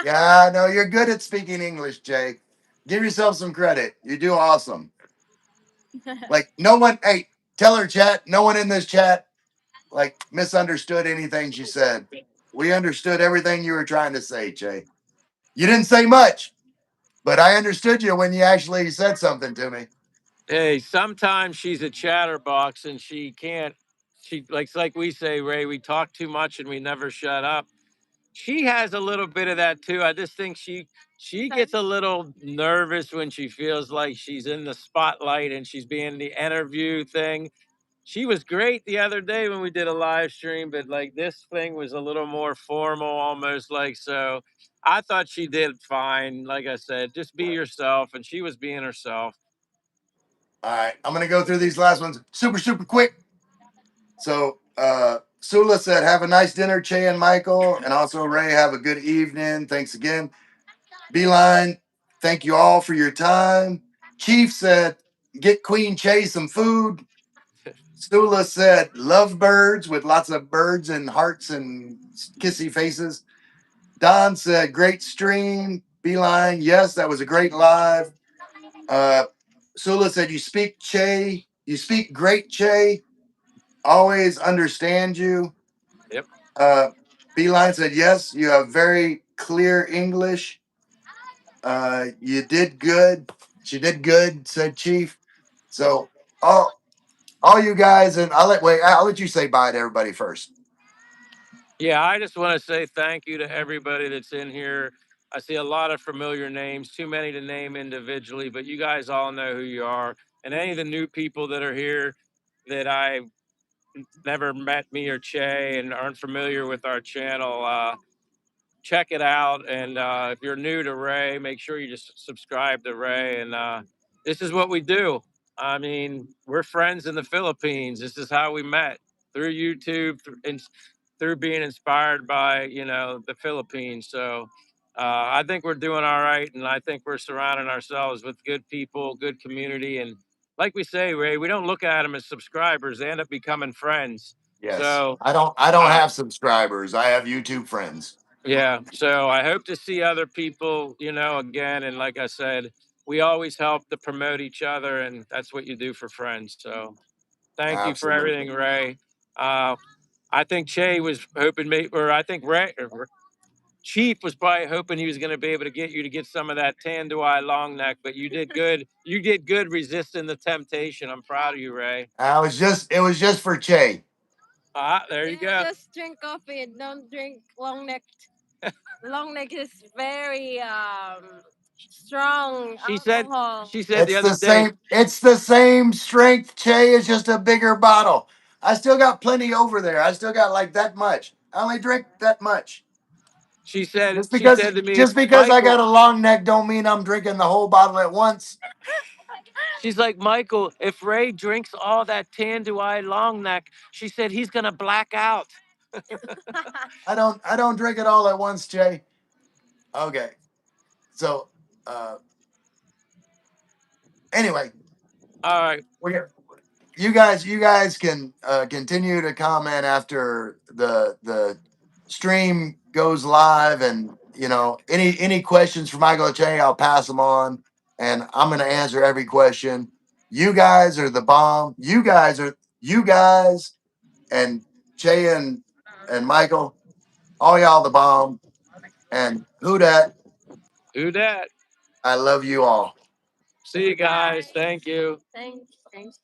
Yeah, no, you're good at speaking English, Jay. Give yourself some credit. You do awesome. Like no one, hey, tell her chat, no one in this chat like misunderstood anything she said. We understood everything you were trying to say, Jay. You didn't say much, but I understood you when you actually said something to me. Hey, sometimes she's a chatterbox and she can't. She like we say, Ray. We talk too much and we never shut up. she has a little bit of that too. I just think she gets a little nervous when she feels like she's in the spotlight and she's being the interview thing. She was great the other day when we did a live stream, but like this thing was a little more formal, almost like so. I thought she did fine. Like I said, just be yourself, and she was being herself. All right, I'm gonna go through these last ones super quick. So Sula said, "Have a nice dinner, Che and Michael, and also Ray. Have a good evening. Thanks again." Beeline, thank you all for your time. Chief said, "Get Queen Che some food." Sula said, "Love birds with lots of birds and hearts and kissy faces." Don said, "Great stream." Beeline, yes, that was a great live. Uh, Sula said, you speak great Che, always understand you." Yep. Beeline said, "Yes, you have very clear English. You did good." She did good, said Chief. So all you guys, and I'll let you say bye to everybody first. Yeah, I just want to say thank you to everybody that's in here. I see a lot of familiar names, too many to name individually, but you guys all know who you are. And any of the new people that are here that I never met me or Che and aren't familiar with our channel, check it out. And if you're new to Ray, make sure you just subscribe to Ray. And this is what we do. I mean, we're friends in the Philippines. This is how we met through YouTube and through being inspired by, the Philippines. So I think we're doing all right. And I think we're surrounding ourselves with good people, good community. And like we say, Ray, we don't look at them as subscribers. They end up becoming friends. Yes. So I don't uh, have subscribers. I have YouTube friends. yeah. So I hope to see other people, again. And like I said, we always help to promote each other, and that's what you do for friends. So thank you for Absolutely. everything, Ray. Uh, I think Che was hoping, or I think Ray, or Chief was probably hoping he was going to be able to get you to get some of that Tanduai long neck, but you did good. You did good resisting the temptation. I'm proud of you, Ray. It was just for Che. There you go. Just drink coffee. Don't drink long neck. Long neck is very strong She said. alcohol. She said the other day. It's the same strength, Che. It's just a bigger bottle. I still got plenty over there. I still got like that much. I only drink that much. She said. Just She because said to me, just because I got Michael. a long neck don't mean I'm drinking the whole bottle at once. She's like, Michael, if Ray drinks all that Tanduai long neck, she said he's gonna black out. I don't drink it all at once, Che. Okay. So uh anyway, All right. we you guys can continue to comment after the stream goes live, and any questions for Michael Che, I'll pass them on, and I'm going to answer every question. You guys are the bomb. You guys and Che and Michael, all y'all the bomb, and who dat, Do that. I love you all. See you guys. Thank you. Thanks. Thanks.